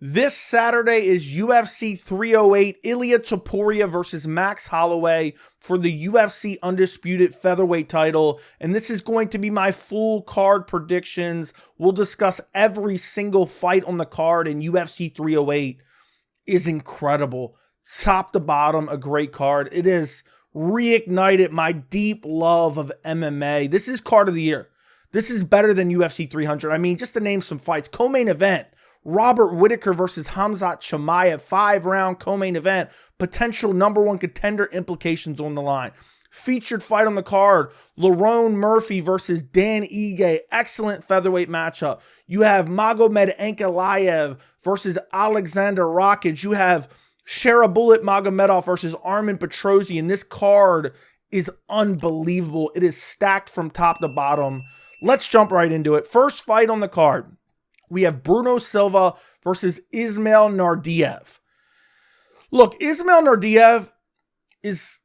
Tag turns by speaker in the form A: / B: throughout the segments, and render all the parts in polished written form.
A: This Saturday is UFC 308, Ilia Topuria versus Max Holloway for the UFC Undisputed Featherweight title. And this is going to be my full card predictions. We'll discuss every single fight on the card, and UFC 308 is incredible. Top to bottom, a great card. It has reignited my deep love of MMA. This is card of the year. This is better than UFC 300. I mean, just to name some fights. Co-main event. Robert Whittaker versus Khamzat Chimaev, 5-round co-main event. Potential #1 contender implications on the line. Featured fight on the card, Lerone Murphy versus Dan Ige. Excellent featherweight matchup. You have Magomedov versus Aleksandar Rakic. You have Magomedov versus Armen Petrosyan. And this card is unbelievable. It is stacked from top to bottom. Let's jump right into it. First fight on the card. We have Bruno Silva versus Ismael Naurdiev. Look, Ismael Naurdiev has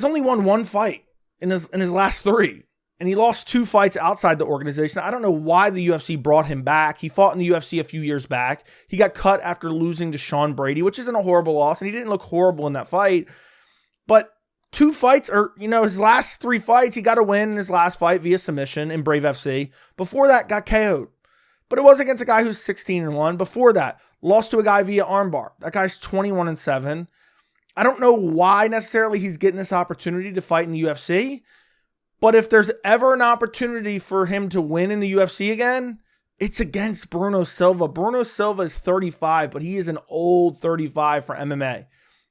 A: only won one fight in his last three. And he lost 2 fights outside the organization. I don't know why the UFC brought him back. He fought in the UFC a few years back. He got cut after losing to Sean Brady, which isn't a horrible loss. And he didn't look horrible in that fight. But 2 fights, or, his last 3 fights, he got a win in his last fight via submission in Brave FC. Before that, got KO'd. But it was against a guy who's 16-1. Before that, lost to a guy via armbar. That guy's 21-7. I don't know why necessarily he's getting this opportunity to fight in the UFC. But if there's ever an opportunity for him to win in the UFC again, it's against Bruno Silva. Bruno Silva is 35, but he is an old 35 for MMA.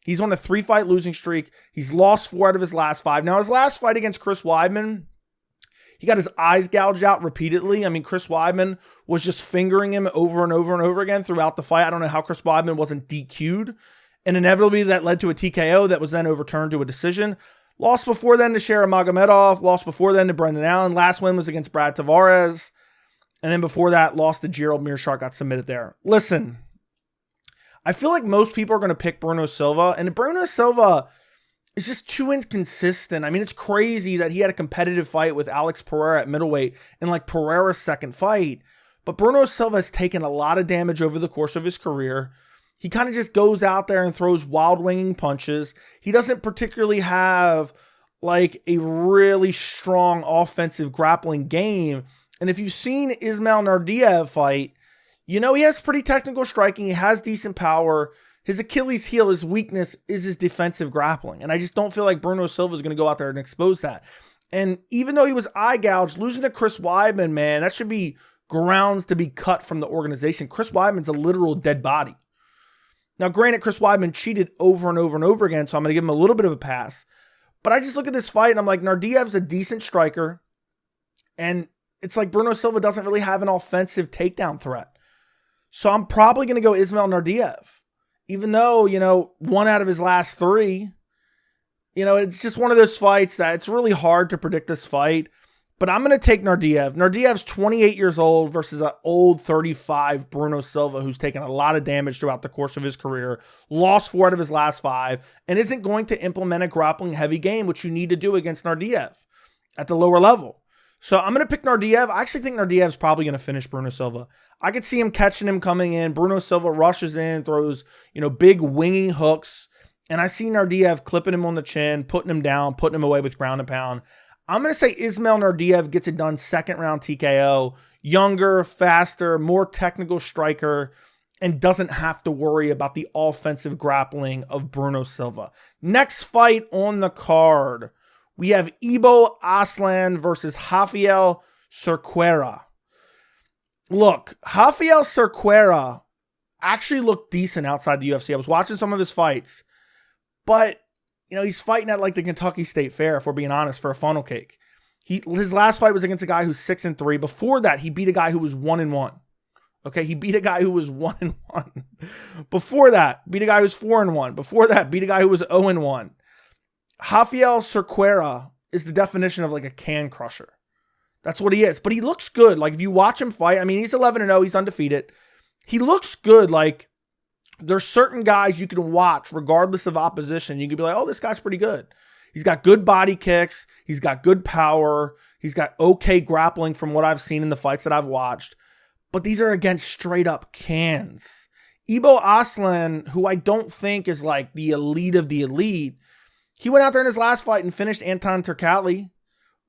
A: He's on a 3-fight losing streak. He's lost 4 out of his last 5. Now, his last fight against Chris Weidman, he got his eyes gouged out repeatedly. I mean, Chris Weidman was just fingering him over and over and over again throughout the fight. I don't know how Chris Weidman wasn't DQ'd. And inevitably, that led to a TKO that was then overturned to a decision. Lost before then to Magomedov. Lost before then to Brendan Allen. Last win was against Brad Tavares. And then before that, lost to Gerald Meerschaert, got submitted there. Listen, I feel like most people are going to pick Bruno Silva. And Bruno Silva is just too inconsistent. I mean, it's crazy that he had a competitive fight with Alex Pereira at middleweight in like Pereira's second fight. But Bruno Silva has taken a lot of damage over the course of his career. He kind of just goes out there and throws wild winging punches. He doesn't particularly have like a really strong offensive grappling game. And if you've seen Ismael Naurdiev fight, he has pretty technical striking. He has decent power. His Achilles heel, his weakness is his defensive grappling. And I just don't feel like Bruno Silva is going to go out there and expose that. And even though he was eye gouged, losing to Chris Weidman, man, that should be grounds to be cut from the organization. Chris Weidman's a literal dead body. Now, granted, Chris Weidman cheated over and over and over again, so I'm going to give him a little bit of a pass. But I just look at this fight, and I'm like, Naurdiev's a decent striker. And it's like Bruno Silva doesn't really have an offensive takedown threat. So I'm probably going to go Ismael Naurdiev. Even though, 1 out of his last 3, it's just one of those fights that it's really hard to predict this fight. But I'm going to take Naurdiev. Naurdiev's 28 years old versus an old 35 Bruno Silva who's taken a lot of damage throughout the course of his career, lost 4 out of his last 5, and isn't going to implement a grappling heavy game, which you need to do against Naurdiev at the lower level. So I'm going to pick Naurdiev. I actually think Naurdiev's probably going to finish Bruno Silva. I could see him catching him coming in. Bruno Silva rushes in, throws, big winging hooks. And I see Naurdiev clipping him on the chin, putting him down, putting him away with ground and pound. I'm going to say Ismael Naurdiev gets it done 2nd round TKO. Younger, faster, more technical striker, and doesn't have to worry about the offensive grappling of Bruno Silva. Next fight on the card, we have Ibo Aslan versus Rafael Cerqueira. Look, Rafael Cerqueira actually looked decent outside the UFC. I was watching some of his fights, but he's fighting at like the Kentucky State Fair, if we're being honest, for a funnel cake. His last fight was against a guy who's 6-3. Before that, he beat a guy who was 1-1. Okay, he beat a guy who was 1-1. Before that, beat a guy who's 4-1. Before that, beat a guy who was 0-1. Rafael Cerqueira is the definition of like a can crusher. That's what he is. But he looks good. Like if you watch him fight, I mean, he's 11-0. He's undefeated. He looks good. Like there's certain guys you can watch regardless of opposition. You can be like, oh, this guy's pretty good. He's got good body kicks. He's got good power. He's got okay grappling from what I've seen in the fights that I've watched. But these are against straight up cans. Ibo Aslan, who I don't think is like the elite of the elite, he went out there in his last fight and finished Anton Turkalj,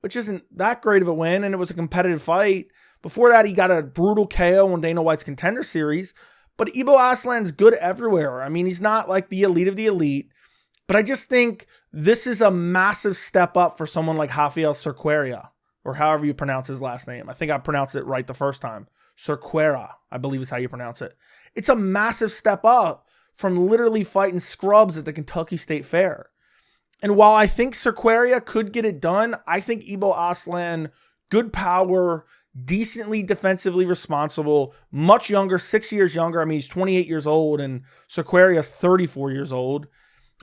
A: which isn't that great of a win, and it was a competitive fight. Before that, he got a brutal KO on Dana White's Contender Series. But Ibo Aslan's good everywhere. I mean, he's not like the elite of the elite. But I just think this is a massive step up for someone like Rafael Cerqueira, or however you pronounce his last name. I think I pronounced it right the first time. Cerqueira, I believe is how you pronounce it. It's a massive step up from literally fighting scrubs at the Kentucky State Fair. And while I think Cerqueira could get it done, I think Ibo Aslan, good power, decently defensively responsible, much younger, 6 years younger. I mean, he's 28 years old, and Cerqueira is 34 years old.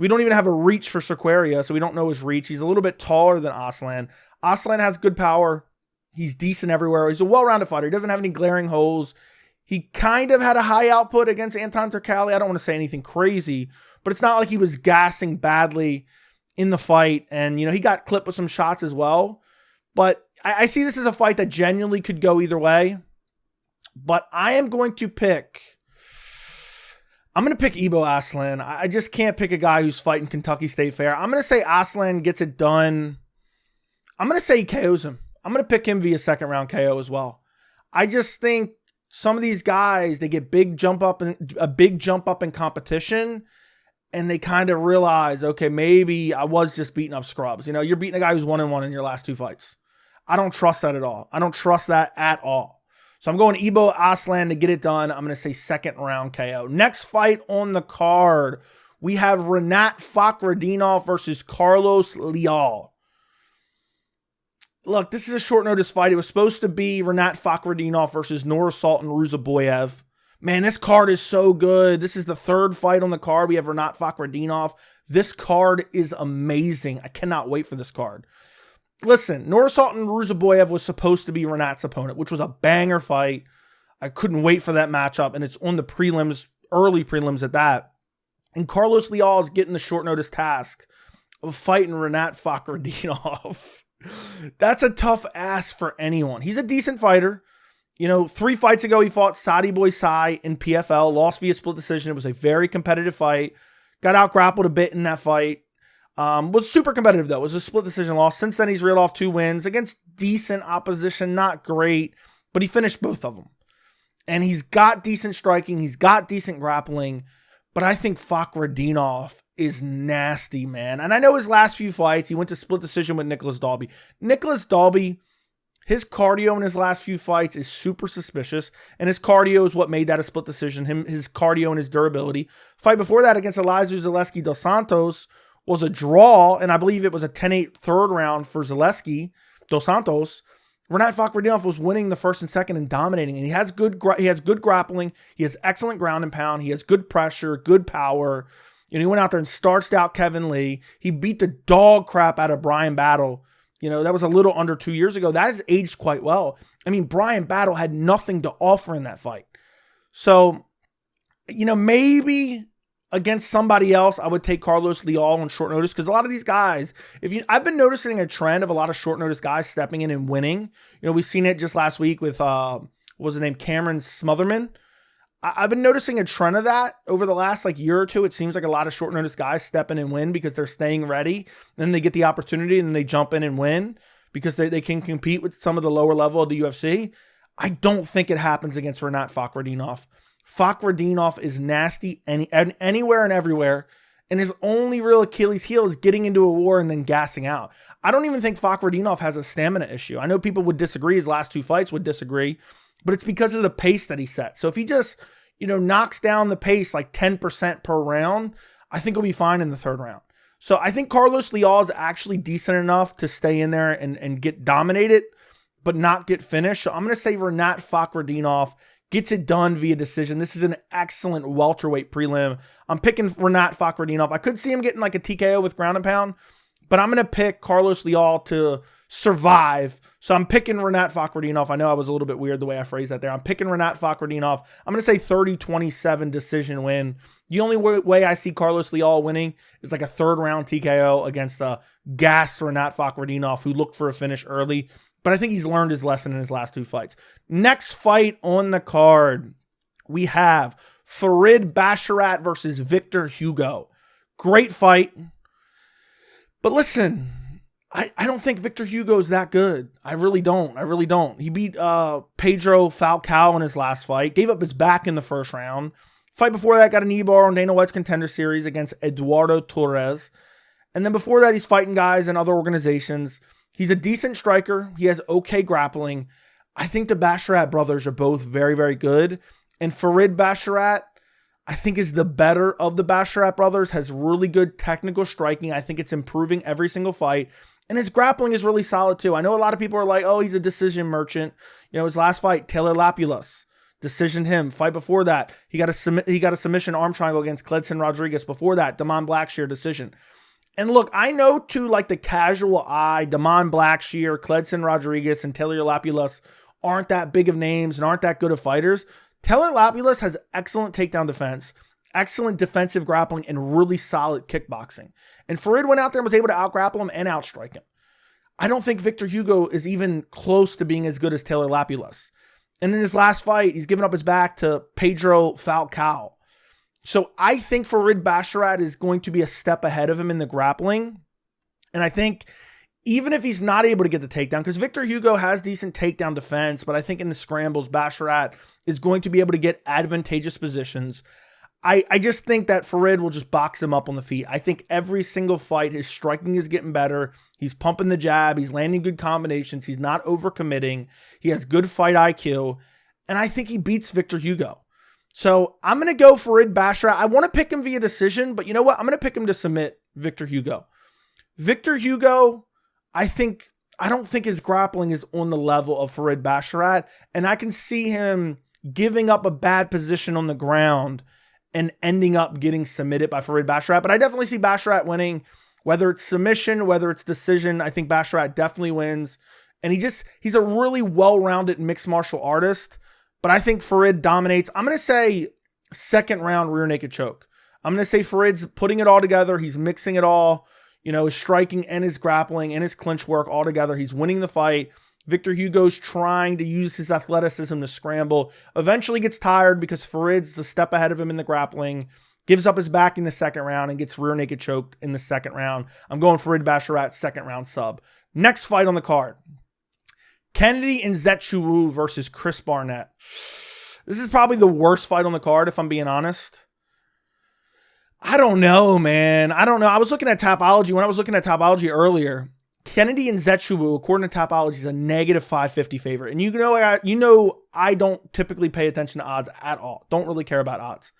A: We don't even have a reach for Cerqueira, so we don't know his reach. He's a little bit taller than Aslan. Aslan has good power. He's decent everywhere. He's a well-rounded fighter. He doesn't have any glaring holes. He kind of had a high output against Anton Turkalj. I don't want to say anything crazy, but it's not like he was gassing badly in the fight. And, you know, he got clipped with some shots as well. But I see this as a fight that genuinely could go either way. But I am going to pick... I'm going to pick Ibo Aslan. I just can't pick a guy who's fighting Kentucky State Fair. I'm going to say Aslan gets it done. I'm going to say he KOs him. I'm going to pick him via second round KO as well. I just think some of these guys, they get a big jump up in competition, and they kind of realize, okay, maybe I was just beating up scrubs. You know, you're beating a guy who's 1-1 in your last 2 fights. I don't trust that at all. I don't trust that at all. So I'm going Ibo Aslan to get it done. I'm going to say second round KO. Next fight on the card, we have Rinat Fakhretdinov versus Carlos Leal. Look, this is a short notice fight. It was supposed to be Rinat Fakhretdinov versus Nursultan Ruziboyev. Man, this card is so good. This is the third fight on the card. We have Rinat Fakhretdinov. This card is amazing. I cannot wait for this card. Listen, Nursultan Ruziboyev was supposed to be Rinat's opponent, which was a banger fight. I couldn't wait for that matchup, and it's on the prelims, early prelims at that. And Carlos Leal is getting the short notice task of fighting Rinat Fakhretdinov. That's a tough ask for anyone. He's a decent fighter. You know, 3 fights ago, he fought Sadi Boy Sai in PFL, lost via split decision. It was a very competitive fight. Got out grappled a bit in that fight. Was super competitive, though. It was a split decision loss. Since then, he's reeled off 2 wins against decent opposition. Not great, but he finished both of them. And he's got decent striking. He's got decent grappling. But I think Fakhretdinov is nasty, man. And I know his last few fights, he went to split decision with Nicholas Dalby. Nicholas Dalby, his cardio in his last few fights is super suspicious. And his cardio is what made that a split decision. His cardio and his durability. Fight before that against Elizeu Zaleski dos Santos was a draw, and I believe it was a 10-8 third round for Zaleski dos Santos. Rinat Fakhretdinov was winning the first and second and dominating, and he has good grappling. He has excellent ground and pound. He has good pressure, good power. You know, he went out there and starched out Kevin Lee. He beat the dog crap out of Brian Battle. You know, that was a little under 2 years ago. That has aged quite well. I mean, Brian Battle had nothing to offer in that fight. So, you know, maybe against somebody else, I would take Carlos Leal on short notice, because a lot of these guys, I've been noticing a trend of a lot of short notice guys stepping in and winning. You know, we've seen it just last week with, what was his name? Cameron Smotherman. I've been noticing a trend of that over the last year or two. It seems like a lot of short notice guys step in and win because they're staying ready. Then they get the opportunity and then they jump in and win because they can compete with some of the lower level of the UFC. I don't think it happens against Rinat Fakhretdinov. Fakhretdinov is nasty anywhere and everywhere, and his only real Achilles heel is getting into a war and then gassing out. I don't even think Fakhretdinov has a stamina issue. I know people would disagree. His last 2 fights would disagree, but it's because of the pace that he set. So if he just, you know, knocks down the pace like 10% per round, I think he'll be fine in the 3rd round. So I think Carlos Leal is actually decent enough to stay in there and get dominated, but not get finished. So I'm going to say Rinat Fakhretdinov gets it done via decision. This is an excellent welterweight prelim. I'm picking Rinat Fakhretdinov. I could see him getting like a TKO with ground and pound, but I'm going to pick Carlos Leal to survive. So I'm picking Rinat Fakhretdinov. I know I was a little bit weird the way I phrased that there. I'm picking Rinat Fakhretdinov. I'm going to say 30-27 decision win. The only way I see Carlos Leal winning is like a 3rd round TKO against a gassed Rinat Fakhretdinov who looked for a finish early. But I think he's learned his lesson in his last 2 fights. Next fight on the card, we have Farid Basharat versus Victor Hugo. Great fight. But listen, I don't think Victor Hugo is that good. I really don't. He beat Pedro Falcao in his last fight. Gave up his back in the first round. Fight before that, got an E-bar on Dana White's Contender Series against Eduardo Torres. And then before that, he's fighting guys in other organizations. He's a decent striker. He has okay grappling. I think the Basharat brothers are both very, very good. And Farid Basharat, I think, is the better of the Basharat brothers, has really good technical striking. I think it's improving every single fight. And his grappling is really solid too. I know a lot of people are like, oh, he's a decision merchant. You know, his last fight, Taylor Lapulus, decisioned him. Fight before that, he got a submission arm triangle against Kledson Rodriguez. Before that, Damon Blackshear decision. And look, I know to like the casual eye, Damon Blackshear, Kledson Rodriguez, and Taylor Lapulus aren't that big of names and aren't that good of fighters. Taylor Lapulus has excellent takedown defense, excellent defensive grappling, and really solid kickboxing. And Farid went out there and was able to out-grapple him and outstrike him. I don't think Victor Hugo is even close to being as good as Taylor Lapulus. And in his last fight, he's given up his back to Pedro Falcao. So I think Farid Basharat is going to be a step ahead of him in the grappling. And I think even if he's not able to get the takedown, because Victor Hugo has decent takedown defense, but I think in the scrambles, Basharat is going to be able to get advantageous positions. I just think that Farid will just box him up on the feet. I think every single fight, his striking is getting better. He's pumping the jab. He's landing good combinations. He's not overcommitting. He has good fight IQ. And I think he beats Victor Hugo. So I'm going to go Farid Basharat. I want to pick him via decision, but you know what? I'm going to pick him to submit Victor Hugo. Victor Hugo, I don't think his grappling is on the level of Farid Basharat. And I can see him giving up a bad position on the ground and ending up getting submitted by Farid Basharat. But I definitely see Basharat winning, whether it's submission, whether it's decision. I think Basharat definitely wins. And he's a really well-rounded mixed martial artist. But I think Farid dominates. I'm going to say second round rear naked choke. I'm going to say Farid's putting it all together. He's mixing it all, his striking and his grappling and his clinch work all together. He's winning the fight. Victor Hugo's trying to use his athleticism to scramble. Eventually gets tired because Farid's a step ahead of him in the grappling. Gives up his back in the second round and gets rear naked choked in the second round. I'm going Farid Basharat, second round sub. Next fight on the card. Kennedy Nzechukwu versus Chris Barnett. This is probably the worst fight on the card, if I'm being honest. I don't know, man. I don't know. I was looking at Tapology. When I was looking at Tapology earlier, Kennedy Nzechukwu, according to Tapology, is a negative 550 favorite. And I don't typically pay attention to odds at all. Don't really care about odds.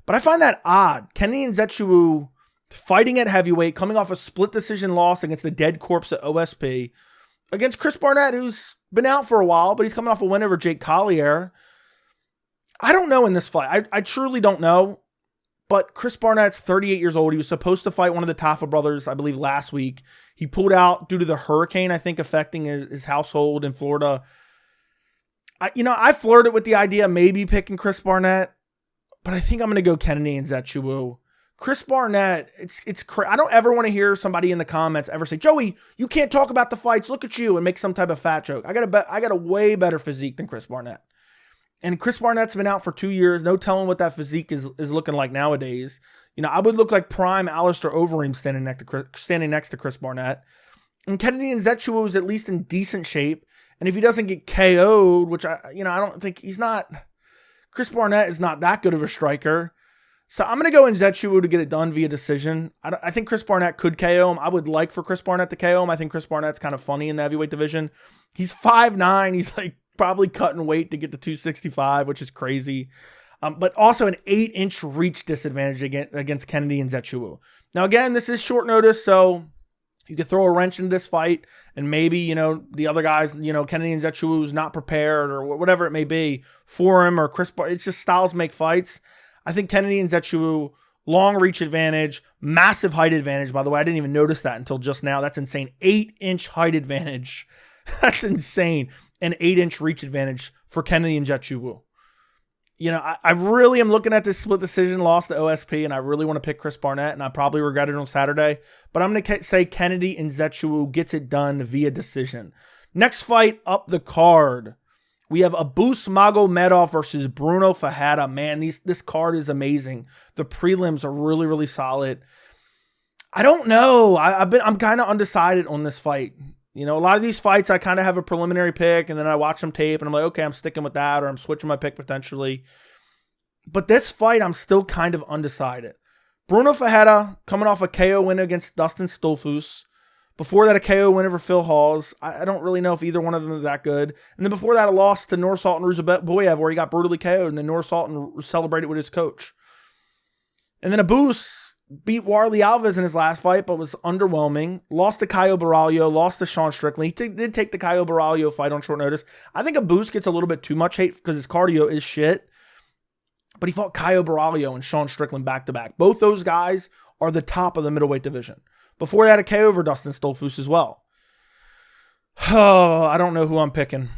A: But I find that odd. Kennedy Nzechukwu fighting at heavyweight, coming off a split decision loss against the dead corpse at OSP, against Chris Barnett, who's been out for a while, but he's coming off a win over Jake Collier. I don't know in this fight. I truly don't know. But Chris Barnett's 38 years old. He was supposed to fight one of the Taffa brothers, I believe, last week. He pulled out due to the hurricane, I think, affecting his household in Florida. I flirted with the idea of maybe picking Chris Barnett, but I think I'm going to go Kennedy Nzechukwu. Chris Barnett, I don't ever want to hear somebody in the comments ever say, Joey, you can't talk about the fights. Look at you, and make some type of fat joke. I got a way better physique than Chris Barnett. And Chris Barnett's been out for 2 years. No telling what that physique is looking like nowadays. I would look like prime Alistair Overeem standing next to Chris Barnett. And Kennedy Nzechukwu is at least in decent shape. And if he doesn't get KO'd, which I don't think he's not, Chris Barnett is not that good of a striker. So I'm going to go Nzechukwu to get it done via decision. I think Chris Barnett could KO him. I would like for Chris Barnett to KO him. I think Chris Barnett's kind of funny in the heavyweight division. He's 5'9". He's probably cutting weight to get to 265, which is crazy. But also an 8-inch reach disadvantage against Kennedy Nzechukwu. Now, again, this is short notice, so you could throw a wrench in this fight, and maybe, the other guys, Kennedy Nzechukwu is not prepared or whatever it may be for him, or Chris Barnett. It's just styles make fights. I think Kennedy Nzechukwu, long reach advantage, massive height advantage. By the way, I didn't even notice that until just now. That's insane. 8-inch height advantage. That's insane. An 8-inch reach advantage for Kennedy Nzechukwu. I really am looking at this split decision loss to OSP, and I really want to pick Chris Barnett, and I probably regret it on Saturday. But I'm going to say Kennedy Nzechukwu gets it done via decision. Next fight up the card. We have Abus Magomedov versus Bruno Ferreira. Man, this card is amazing. The prelims are really, really solid. I don't know. I'm kind of undecided on this fight. You know, a lot of these fights, I kind of have a preliminary pick, and then I watch some tape, and I'm like, okay, I'm sticking with that, or I'm switching my pick potentially. But this fight, I'm still kind of undecided. Bruno Ferreira coming off a KO win against Dustin Stolfus. Before that, a KO win over Phil Hawes. I don't really know if either one of them is that good. And then before that, a loss to Nursultan Ruziboyev, where he got brutally KO'd, and then Nursultan celebrated with his coach. And then Abus beat Warlley Alves in his last fight, but was underwhelming. Lost to Caio Baralho, lost to Sean Strickland. He did take the Caio Baralho fight on short notice. I think Abus gets a little bit too much hate because his cardio is shit. But he fought Caio Baralho and Sean Strickland back-to-back. Both those guys are the top of the middleweight division. Before that, a KO over Dustin Stolfus as well. Oh, I don't know who I'm picking.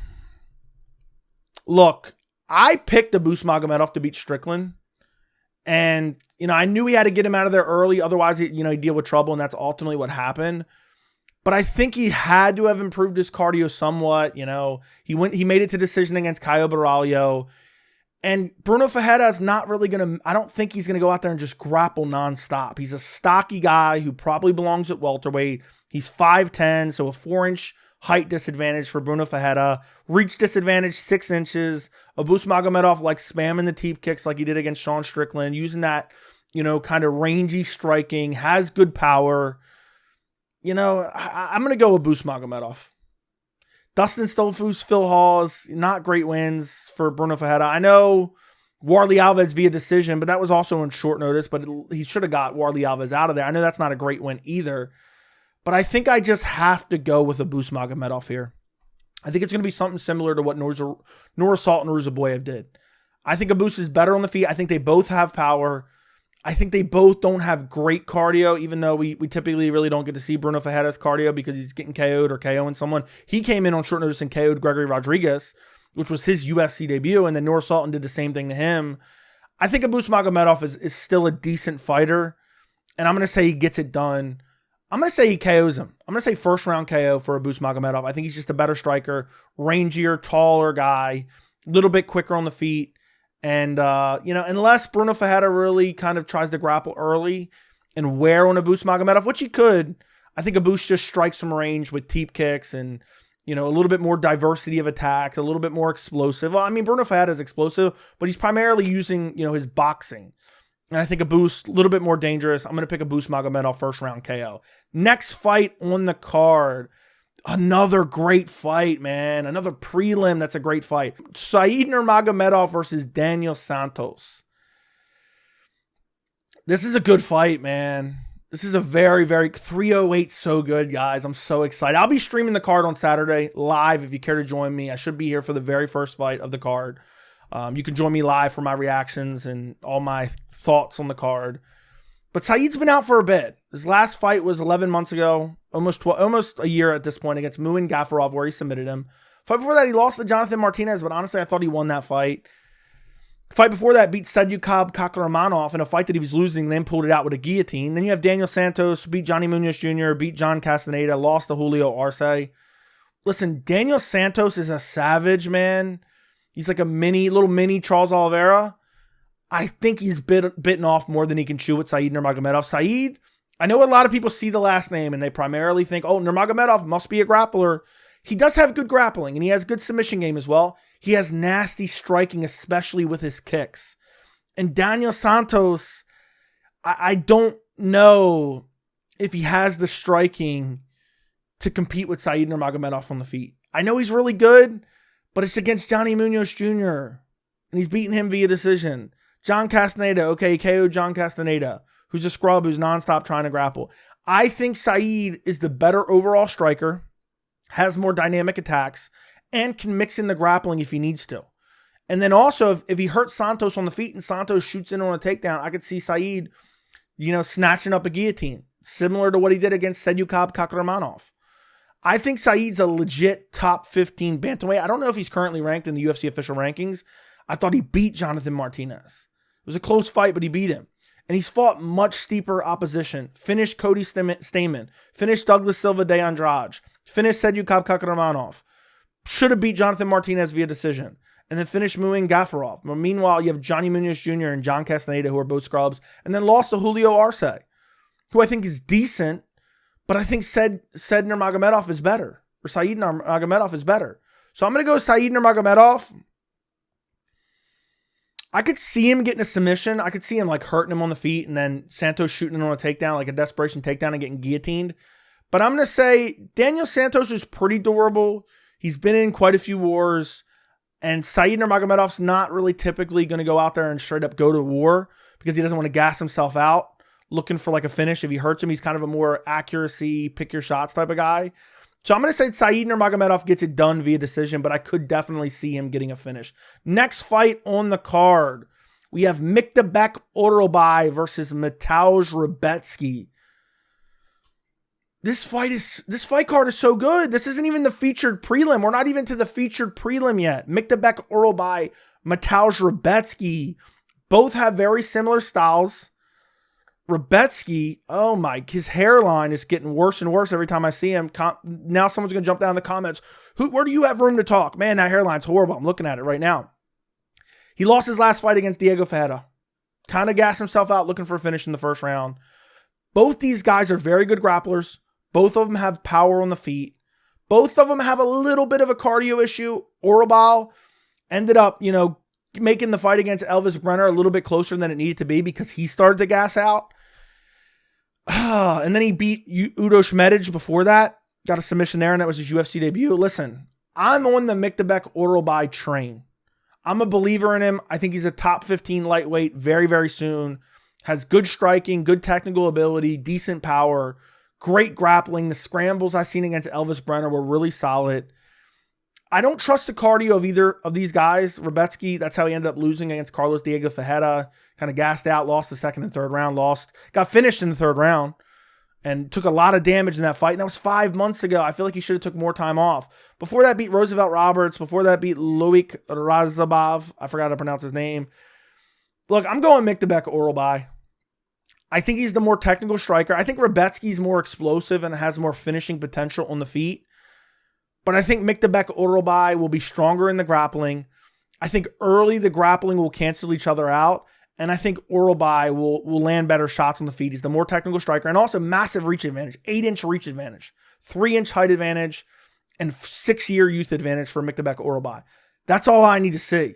A: Look, I picked Abus Magomedov to beat Strickland. And, you know, I knew he had to get him out of there early. Otherwise, he'd deal with trouble, and that's ultimately what happened. But I think he had to have improved his cardio somewhat. You know, he made it to decision against Caio Baralho. And Bruno Ferreira is not really going to, I don't think he's going to go out there and just grapple nonstop. He's a stocky guy who probably belongs at welterweight. He's 5'10", so a 4-inch height disadvantage for Bruno Ferreira. Reach disadvantage, 6 inches. Abus Magomedov likes spamming the teep kicks like he did against Sean Strickland, using that, kind of rangy striking, has good power. I'm going to go Abus Magomedov. Dustin Stolfus, Phil Hawes, not great wins for Bruno Ferreira. I know Warlley Alves via decision, but that was also on short notice, but he should have got Warlley Alves out of there. I know that's not a great win either, but I think I just have to go with Abus Magomedov here. I think it's going to be something similar to what Nursultan Ruziboyev did. I think Abus is better on the feet. I think they both have power. I think they both don't have great cardio, even though we typically really don't get to see Bruno Ferreira's cardio because he's getting KO'd or KOing someone. He came in on short notice and KO'd Gregory Rodriguez, which was his UFC debut, and then Nursultan did the same thing to him. I think Abus Magomedov is still a decent fighter, and I'm going to say he gets it done. I'm going to say he KOs him. I'm going to say first round KO for Abus Magomedov. I think he's just a better striker, rangier, taller guy, a little bit quicker on the feet. And, unless Bruno Ferreira really kind of tries to grapple early and wear on Abus Magomedov, which he could, I think Abus just strikes some range with teep kicks and, a little bit more diversity of attacks, a little bit more explosive. Well, I mean, Bruno Ferreira is explosive, but he's primarily using, his boxing. And I think Abus, a little bit more dangerous. I'm going to pick Abus Magomedov first round KO. Next fight on the card. Another great fight, man. Another prelim that's a great fight. Said Nurmagomedov versus Daniel Santos. This is a good fight, man. This is a very, very 308 so good, guys. I'm so excited. I'll be streaming the card on Saturday live if you care to join me. I should be here for the very first fight of the card. You can join me live for my reactions and all my thoughts on the card. But Said's been out for a bit. His last fight was 11 months ago, almost a year at this point, against Muin Gafarov, where he submitted him. Fight before that, he lost to Jonathan Martinez, but honestly, I thought he won that fight. Fight before that, beat Sedyukab Kakramanov in a fight that he was losing, then pulled it out with a guillotine. Then you have Daniel Santos, beat Johnny Munoz Jr., beat John Castaneda, lost to Julio Arce. Listen, Daniel Santos is a savage, man. He's like a little mini Charles Oliveira. I think he's bitten off more than he can chew with Said Nurmagomedov. Said, I know a lot of people see the last name and they primarily think, oh, Nurmagomedov must be a grappler. He does have good grappling and he has good submission game as well. He has nasty striking, especially with his kicks. And Daniel Santos, I don't know if he has the striking to compete with Said Nurmagomedov on the feet. I know he's really good, but it's against Johnny Munoz Jr. and he's beating him via decision. John Castaneda, okay, KO John Castaneda, who's a scrub, who's nonstop trying to grapple. I think Said is the better overall striker, has more dynamic attacks, and can mix in the grappling if he needs to. And then also, if he hurts Santos on the feet and Santos shoots in on a takedown, I could see Said, snatching up a guillotine, similar to what he did against Sedyukab Kakramanov. I think Said's a legit top 15 bantamweight. I don't know if he's currently ranked in the UFC official rankings. I thought he beat Jonathan Martinez. It was a close fight, but he beat him. And he's fought much steeper opposition. Finished Cody Stamen. Finished Douglas Silva de Andrade. Finished Sedyukab Kakramanov. should have beat Jonathan Martinez via decision. And then finished Muin Gafarov. Meanwhile, you have Johnny Munoz Jr. and John Castaneda, who are both scrubs. And then lost to Julio Arce, who I think is decent, but I think Said Nurmagomedov is better. Or Said Nurmagomedov is better. So I'm going to go Said Nurmagomedov. I could see him getting a submission. I could see him like hurting him on the feet and then Santos shooting him on a takedown, like a desperation takedown and getting guillotined. But I'm going to say Daniel Santos is pretty durable. He's been in quite a few wars. And Said Nurmagomedov's not really typically going to go out there and straight up go to war because he doesn't want to gas himself out looking for like a finish. If he hurts him, he's kind of a more accuracy, pick your shots type of guy. So I'm going to say Said Nurmagomedov gets it done via decision, but I could definitely see him getting a finish. Next fight on the card, we have Myktybek Orolbai versus Mateusz Rebecki. This fight card is so good. This isn't even the featured prelim. We're not even to the featured prelim yet. Myktybek Orolbai, Mateusz Rebecki. Both have very similar styles. Rebecki, oh my, his hairline is getting worse and worse every time I see him. Now someone's going to jump down in the comments. Where do you have room to talk? Man, that hairline's horrible. I'm looking at it right now. He lost his last fight against Diego Ferreira. Kind of gassed himself out looking for a finish in the first round. Both these guys are very good grapplers. Both of them have power on the feet. Both of them have a little bit of a cardio issue. Orolbai ended up, making the fight against Elvis Brenner a little bit closer than it needed to be because he started to gas out. And then he beat Udo Šmedić before that. Got a submission there, and that was his UFC debut. Listen, I'm on the Myktybek Orolbai train. I'm a believer in him. I think he's a top 15 lightweight very, very soon. Has good striking, good technical ability, decent power, great grappling. The scrambles I've seen against Elvis Brenner were really solid. I don't trust the cardio of either of these guys. Rebecki, that's how he ended up losing against Carlos Diego Ferreira. Kind of gassed out, lost the second and third round, got finished in the third round, and took a lot of damage in that fight. And that was 5 months ago. I feel like he should have took more time off. Before that, beat Roosevelt Roberts. Before that, beat Loic Razabov. I forgot to pronounce his name. Look, I'm going Myktybek Orolbai. I think he's the more technical striker. I think Rebecki's more explosive and has more finishing potential on the feet. But I think Myktybek Orolbai will be stronger in the grappling. I think early the grappling will cancel each other out. And I think Orolbai will land better shots on the feet. He's the more technical striker and also massive reach advantage. 8-inch reach advantage. 3-inch height advantage. And 6-year youth advantage for Myktybek Orolbai. That's all I need to see.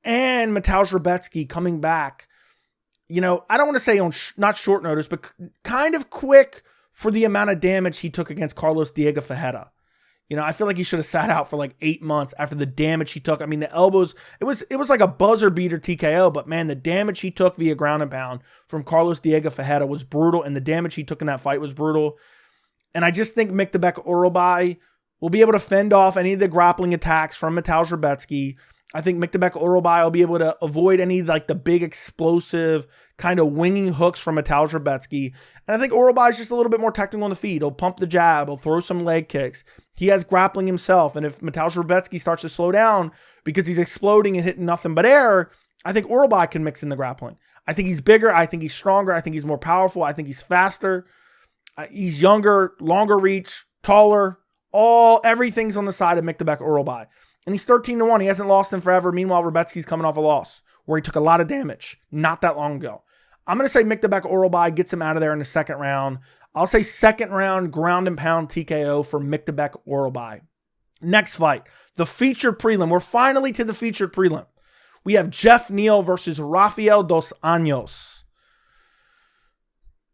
A: And Mateusz Rebecki coming back. I don't want to say on not short notice, but kind of quick for the amount of damage he took against Carlos Diego Ferreira. I feel like he should have sat out for like 8 months after the damage he took. I mean, the elbows, it was like a buzzer beater TKO, but man, the damage he took via ground and pound from Carlos Diego Ferreira was brutal, and the damage he took in that fight was brutal. And I just think Myktybek Orolbai will be able to fend off any of the grappling attacks from Mateusz Rebecki. I think Myktybek Orolbai will be able to avoid any like the big explosive kind of winging hooks from Mateusz Rebecki. And I think Orolbai is just a little bit more technical on the feet. He'll pump the jab. He'll throw some leg kicks. He has grappling himself. And if Mateusz Rebecki starts to slow down because he's exploding and hitting nothing but air, I think Orolbai can mix in the grappling. I think he's bigger. I think he's stronger. I think he's more powerful. I think he's faster. He's younger, longer reach, taller. Everything's on the side of Myktybek Orolbai. And he's 13-1. He hasn't lost in forever. Meanwhile, Rebecki's coming off a loss where he took a lot of damage not that long ago. I'm going to say Myktybek Orolbai gets him out of there in the second round. I'll say second round ground and pound TKO for Myktybek Orolbai. Next fight, the featured prelim. We're finally to the featured prelim. We have Geoff Neal versus Rafael dos Anjos.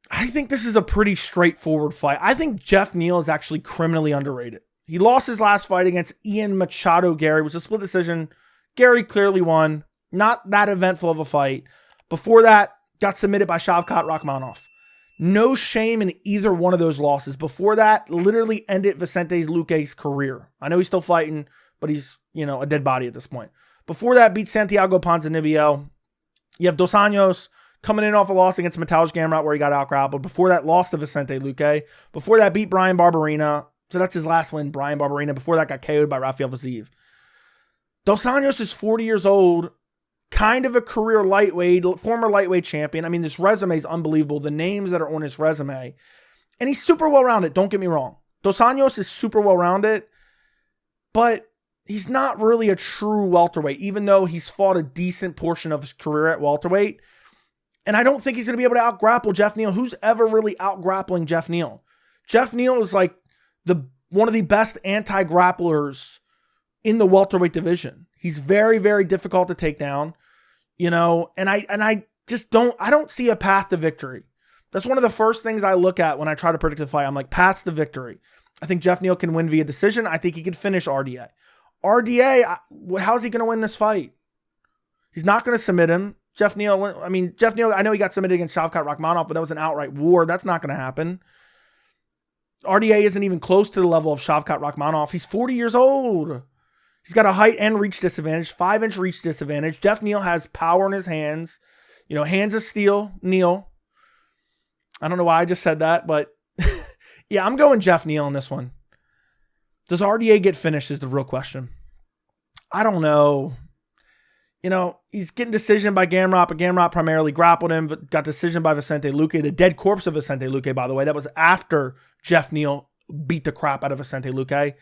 A: I think this is a pretty straightforward fight. I think Geoff Neal is actually criminally underrated. He lost his last fight against Ian Machado Gary. It was a split decision. Gary clearly won. Not that eventful of a fight. Before that, got submitted by Shavkat Rakhmonov. No shame in either one of those losses. Before that, literally ended Vicente Luque's career. I know he's still fighting, but he's, a dead body at this point. Before that, beat Santiago Ponzinibbio. You have Dos Anjos coming in off a loss against Mateusz Gamrot where he got out-grappled. Before that, lost to Vicente Luque. Before that, beat Brian Barberena. So that's his last win, Brian Barberena. Before that, got KO'd by Rafael Vaziev. Dos Anjos is 40 years old, kind of a career lightweight, former lightweight champion. I mean, this resume is unbelievable. The names that are on his resume. And he's super well-rounded, don't get me wrong. Dos Anjos is super well-rounded, but he's not really a true welterweight, even though he's fought a decent portion of his career at welterweight. And I don't think he's going to be able to out-grapple Geoff Neal. Who's ever really out-grappling Geoff Neal? Geoff Neal is like one of the best anti-grapplers in the welterweight division. He's very, very difficult to take down, and I don't see a path to victory. That's one of the first things I look at when I try to predict the fight. I'm like, paths to victory. I think Geoff Neal can win via decision. I think he could finish RDA. How's he going to win this fight? He's not going to submit him. Geoff Neal, I know he got submitted against Shavkat Rakhmonov, but that was an outright war. That's not going to happen. RDA isn't even close to the level of Shavkat Rakhmonov. He's 40 years old. He's got a height and reach disadvantage, 5-inch reach disadvantage. Geoff Neal has power in his hands. Hands of steel, Neal. I don't know why I just said that, but yeah, I'm going Geoff Neal on this one. Does RDA get finished is the real question. I don't know. He's getting decision by Gamrot, but Gamrot primarily grappled him, but got decision by Vicente Luque, the dead corpse of Vicente Luque, by the way. That was after Geoff Neal beat the crap out of Vicente Luque.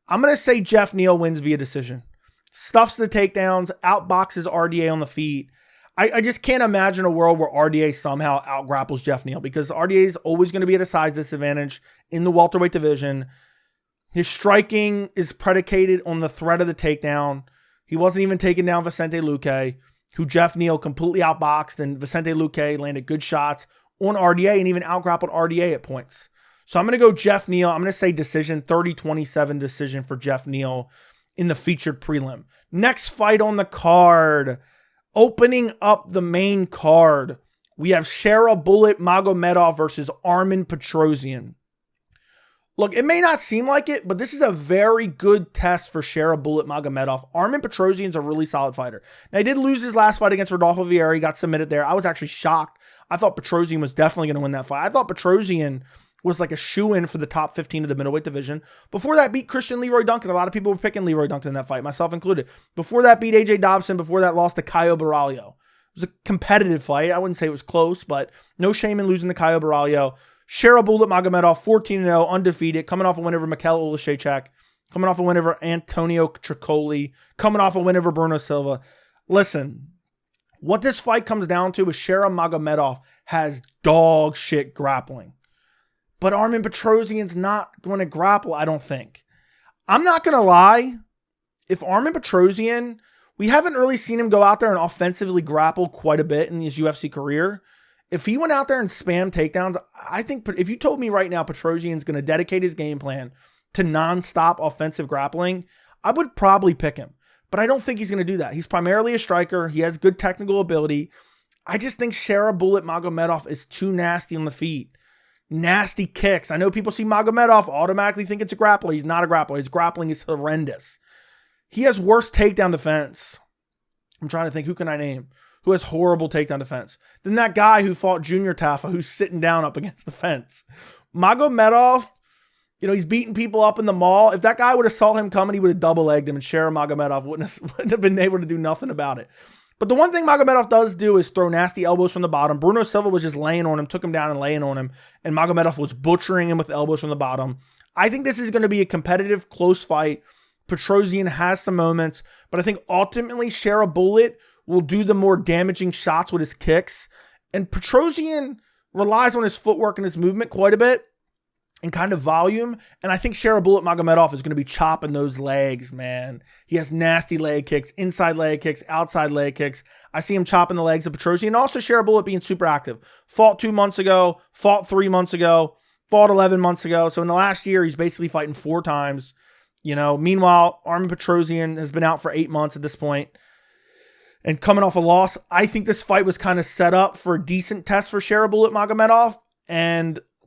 A: I'm going to say Geoff Neal wins via decision. Stuffs the takedowns, outboxes RDA on the feet. I just can't imagine a world where RDA somehow outgrapples Geoff Neal, because RDA is always going to be at a size disadvantage in the welterweight division. His striking is predicated on the threat of the takedown. He wasn't even taking down Vicente Luque, who Geoff Neal completely outboxed, and Vicente Luque landed good shots on RDA and even outgrappled RDA at points. So I'm going to go Geoff Neal. I'm going to say decision, 30-27 decision for Geoff Neal in the featured prelim. Next fight on the card, opening up the main card, we have Magomedov versus Armen Petrosyan. Look, it may not seem like it, but this is a very good test for Magomedov. Armen Petrosyan's a really solid fighter. Now, he did lose his last fight against Rodolfo Vieira. He got submitted there. I was actually shocked. I thought Petrosyan was definitely going to win that fight. I thought Petrosyan was like a shoo-in for the top 15 of the middleweight division. Before that, beat Christian Leroy Duncan. A lot of people were picking Leroy Duncan in that fight, myself included. Before that, beat AJ Dobson. Before that, lost to Caio Baralho. It was a competitive fight. I wouldn't say it was close, but no shame in losing to Caio Baralho. Magomedov, 14-0, undefeated, coming off a win over Mikhail Olszewczak, coming off a win over Antonio Tricoli, coming off a win over Bruno Silva. Listen, what this fight comes down to is Magomedov has dog shit grappling. But Armen Petrosyan's not going to grapple, I don't think. I'm not going to lie. If Armen Petrosyan, we haven't really seen him go out there and offensively grapple quite a bit in his UFC career. If he went out there and spammed takedowns, I think if you told me right now Petrosyan's going to dedicate his game plan to nonstop offensive grappling, I would probably pick him. But I don't think he's going to do that. He's primarily a striker. He has good technical ability. I just think Magomedov is too nasty on the feet. Nasty kicks. I know people see Magomedov, automatically think it's a grappler. He's not a grappler. His grappling is horrendous. He has worse takedown defense. I'm trying to think, who can I name who has horrible takedown defense than that guy who fought Junior Tafa, who's sitting down up against the fence. Magomedov, he's beating people up in the mall. If that guy would have saw him coming, he would have double-legged him, and Magomedov wouldn't have been able to do nothing about it. But the one thing Magomedov does do is throw nasty elbows from the bottom. Bruno Silva was just laying on him, took him down and laying on him, and Magomedov was butchering him with elbows from the bottom. I think this is going to be a competitive, close fight. Petrosyan has some moments, but I think ultimately will do the more damaging shots with his kicks. And Petrosyan relies on his footwork and his movement quite a bit and kind of volume. And I think Magomedov is going to be chopping those legs, man. He has nasty leg kicks, inside leg kicks, outside leg kicks. I see him chopping the legs of Petrosyan. And also being super active. Fought 2 months ago, fought 3 months ago, fought 11 months ago. So in the last year, he's basically fighting 4 times. Meanwhile, Armen Petrosyan has been out for 8 months at this point. And coming off a loss, I think this fight was kind of set up for a decent test for Magomedov,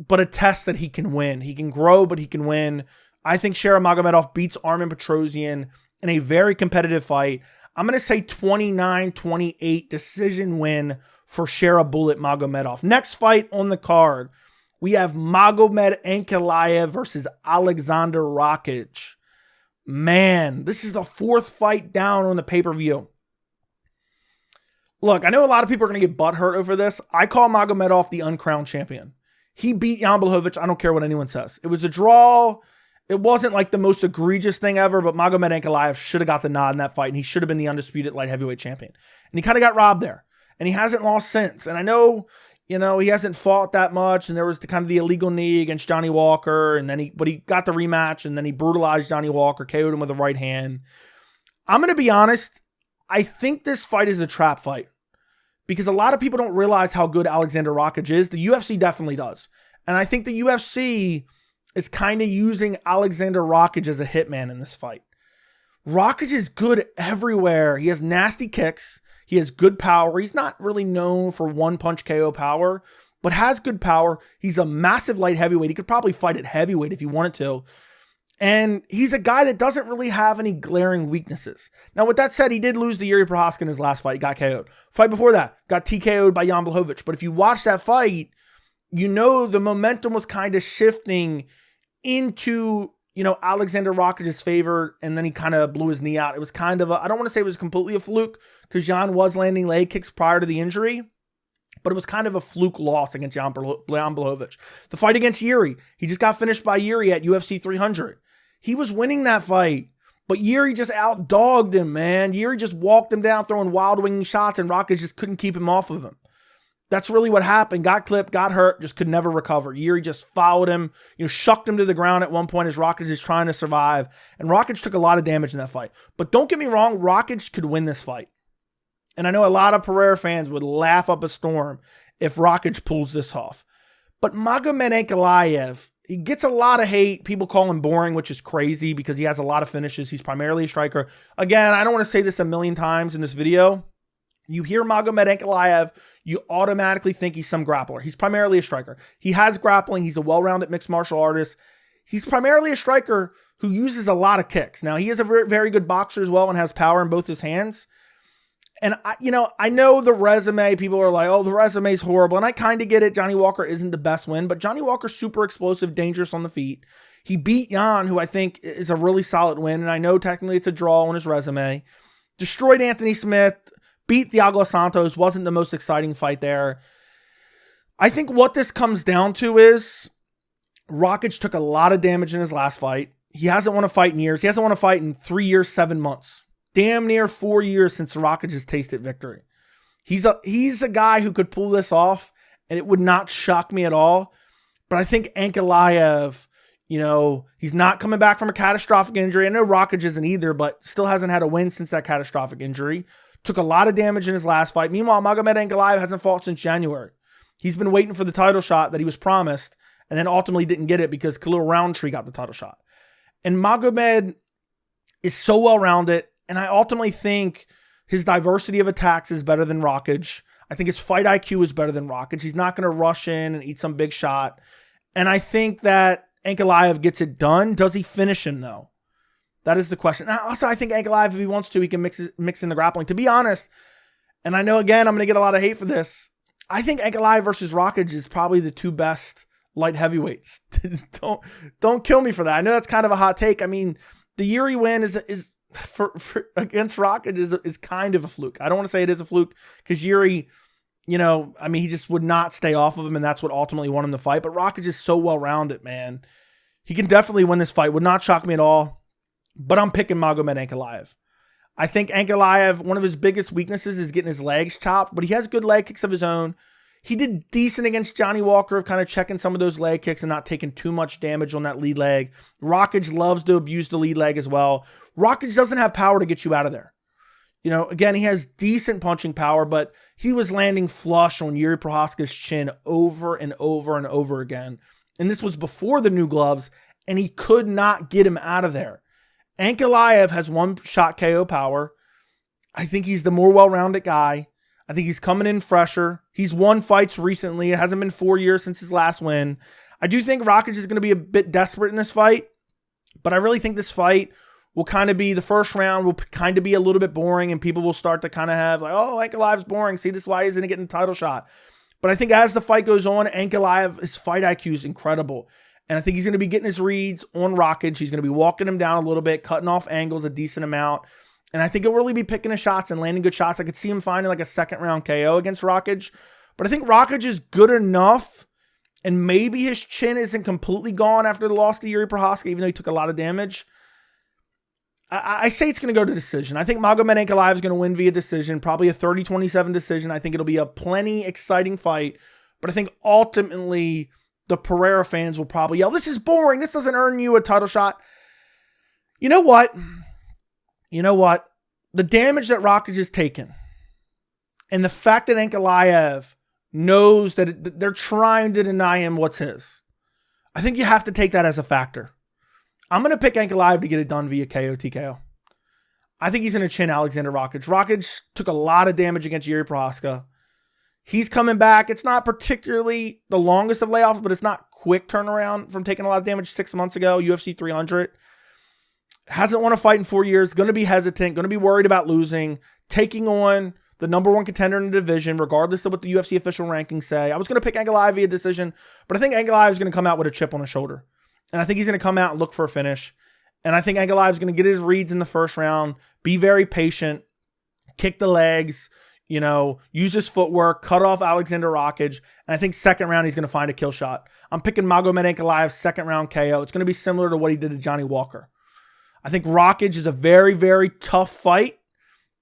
A: but a test that he can win. He can grow, but he can win. I think Magomedov beats Armen Petrosyan in a very competitive fight. I'm going to say 29-28 decision win for Magomedov. Next fight on the card, we have Magomed Ankalaev versus Aleksandar Rakic. Man, this is the 4th fight down on the pay-per-view. Look, I know a lot of people are going to get butthurt over this. I call Magomedov the uncrowned champion. He beat Jan Blachowicz. I don't care what anyone says. It was a draw. It wasn't like the most egregious thing ever, but Magomed Ankalaev should have got the nod in that fight, and he should have been the undisputed light heavyweight champion. And he kind of got robbed there. And he hasn't lost since. And I know, he hasn't fought that much, and there was kind of the illegal knee against Johnny Walker, and then but he got the rematch, and then he brutalized Johnny Walker, KO'd him with a right hand. I'm going to be honest, I think this fight is a trap fight, because a lot of people don't realize how good Aleksandar Rakic is. The UFC definitely does. And I think the UFC is kind of using Aleksandar Rakic as a hitman in this fight. Rakic is good everywhere. He has nasty kicks. He has good power. He's not really known for one-punch KO power, but has good power. He's a massive light heavyweight. He could probably fight at heavyweight if he wanted to. And he's a guy that doesn't really have any glaring weaknesses. Now, with that said, he did lose to Yuri Prochazka in his last fight. He got KO'd. Fight before that, got TKO'd by Jan Blachowicz. But if you watch that fight, the momentum was kind of shifting into, Aleksandar Rakic's favor, and then he kind of blew his knee out. It was kind of I don't want to say it was completely a fluke, because Jan was landing leg kicks prior to the injury, but it was kind of a fluke loss against Jan Blachowicz. The fight against Yuri, he just got finished by Yuri at UFC 300. He was winning that fight, but Yuri just outdogged him, man. Yuri just walked him down, throwing wild winging shots, and Rakic just couldn't keep him off of him. That's really what happened. Got clipped, got hurt, just could never recover. Yuri just followed him, shucked him to the ground at one point as Rakic is trying to survive. And Rakic took a lot of damage in that fight. But don't get me wrong, Rakic could win this fight. And I know a lot of Ferreira fans would laugh up a storm if Rakic pulls this off. But Magomed Ankalaev, he gets a lot of hate. People call him boring, which is crazy because he has a lot of finishes. He's primarily a striker. Again, I don't want to say this a million times in this video. You hear Magomed Ankalaev, you automatically think he's some grappler. He's primarily a striker. He has grappling. He's a well-rounded mixed martial artist. He's primarily a striker who uses a lot of kicks. Now, he is a very, very good boxer as well and has power in both his hands. And, I know the resume, people are like, oh, the resume is horrible. And I kind of get it. Johnny Walker isn't the best win, but Johnny Walker's super explosive, dangerous on the feet. He beat Jan, who I think is a really solid win. And I know technically it's a draw on his resume. Destroyed Anthony Smith. Beat Thiago Santos. Wasn't the most exciting fight there. I think what this comes down to is Rakic took a lot of damage in his last fight. He hasn't won a fight in years. He hasn't won a fight in 3 years, 7 months. Damn near 4 years since Rakic has tasted victory. He's a guy who could pull this off, and it would not shock me at all. But I think Ankalaev, he's not coming back from a catastrophic injury. I know Rakic isn't either, but still hasn't had a win since that catastrophic injury. Took a lot of damage in his last fight. Meanwhile, Magomed Ankalaev hasn't fought since January. He's been waiting for the title shot that he was promised, and then ultimately didn't get it because Khalil Roundtree got the title shot. And Magomed is so well-rounded, and I ultimately think his diversity of attacks is better than Rakic. I think his fight IQ is better than Rakic. He's not going to rush in and eat some big shot. And I think that Ankalaev gets it done. Does he finish him, though? That is the question. Now, also, I think Ankalaev, if he wants to, he can mix in the grappling. To be honest, and I know, again, I'm going to get a lot of hate for this, I think Ankalaev versus Rakic is probably the two best light heavyweights. Don't kill me for that. I know that's kind of a hot take. I mean, the Yuri win is for against Rakic is kind of a fluke. I don't want to say it is a fluke because Yuri, he just would not stay off of him, and that's what ultimately won him the fight. But Rakic is so well-rounded, man. He can definitely win this fight. Would not shock me at all. But I'm picking Magomed Ankalaev. I think Ankalaev, one of his biggest weaknesses is getting his legs chopped, but he has good leg kicks of his own. He did decent against Johnny Walker of kind of checking some of those leg kicks and not taking too much damage on that lead leg. Rakic loves to abuse the lead leg as well. Rakic doesn't have power to get you out of there. Again, he has decent punching power, but he was landing flush on Yuri Prochazka's chin over and over and over again. And this was before the new gloves, and he could not get him out of there. Ankalaev has one-shot KO power. I think he's the more well-rounded guy. I think he's coming in fresher. He's won fights recently. It hasn't been 4 years since his last win. I do think Rakic is going to be a bit desperate in this fight, but I really think this fight will kind of be, the first round will kind of be a little bit boring, and people will start to kind of have like, oh, Ankalaev's boring. See, this is why he isn't getting the title shot. But I think as the fight goes on, Ankalaev, his fight IQ is incredible. And I think he's going to be getting his reads on Rakic. He's going to be walking him down a little bit, cutting off angles a decent amount. And I think he'll really be picking his shots and landing good shots. I could see him finding like a second round KO against Rakic. But I think Rakic is good enough and maybe his chin isn't completely gone after the loss to Jiri Prochazka, even though he took a lot of damage. I say it's going to go to decision. I think Magomed Ankalaev is going to win via decision, probably a 30-27 decision. I think it'll be a plenty exciting fight, but I think ultimately the Ferreira fans will probably yell, "This is boring. This doesn't earn you a title shot." You know what? The damage that Rakic has taken and the fact that Ankalaev knows that they're trying to deny him what's his, I think you have to take that as a factor. I'm going to pick Ankalaev to get it done via KO TKO. I think he's going to chin Aleksandar Rakic. Rakic took a lot of damage against Jiri Prochazka. He's coming back. It's not particularly the longest of layoffs, but it's not quick turnaround from taking a lot of damage 6 months ago, UFC 300. Hasn't won a fight in 4 years. Going to be hesitant. Going to be worried about losing. Taking on the number one contender in the division, regardless of what the UFC official rankings say. I was going to pick Ankalaev via decision, but I think Ankalaev is going to come out with a chip on his shoulder. And I think he's going to come out and look for a finish. And I think Ankalaev is going to get his reads in the first round, be very patient, kick the legs, use his footwork, cut off Aleksandar Rakic. And I think second round, he's going to find a kill shot. I'm picking Magomed Ankalaev second round KO. It's going to be similar to what he did to Johnny Walker. I think Rakic is a very, very tough fight,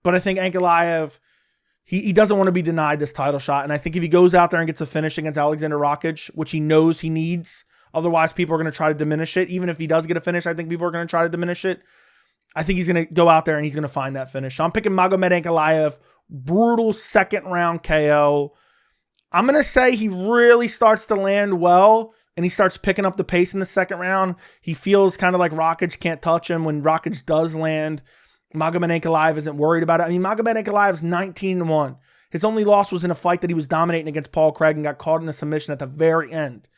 A: but I think Ankalaev, he doesn't want to be denied this title shot. And I think if he goes out there and gets a finish against Aleksandar Rakic, which he knows he needs, otherwise, people are going to try to diminish it. Even if he does get a finish, I think people are going to try to diminish it. I think he's going to go out there and he's going to find that finish. So I'm picking Magomed Ankalaev, brutal second round KO. I'm going to say he really starts to land well and he starts picking up the pace in the second round. He feels kind of like Rakic can't touch him. When Rakic does land, Magomed Ankalaev isn't worried about it. I mean, Magomed Ankalaev is 19-1. His only loss was in a fight that he was dominating against Paul Craig and got caught in a submission at the very end.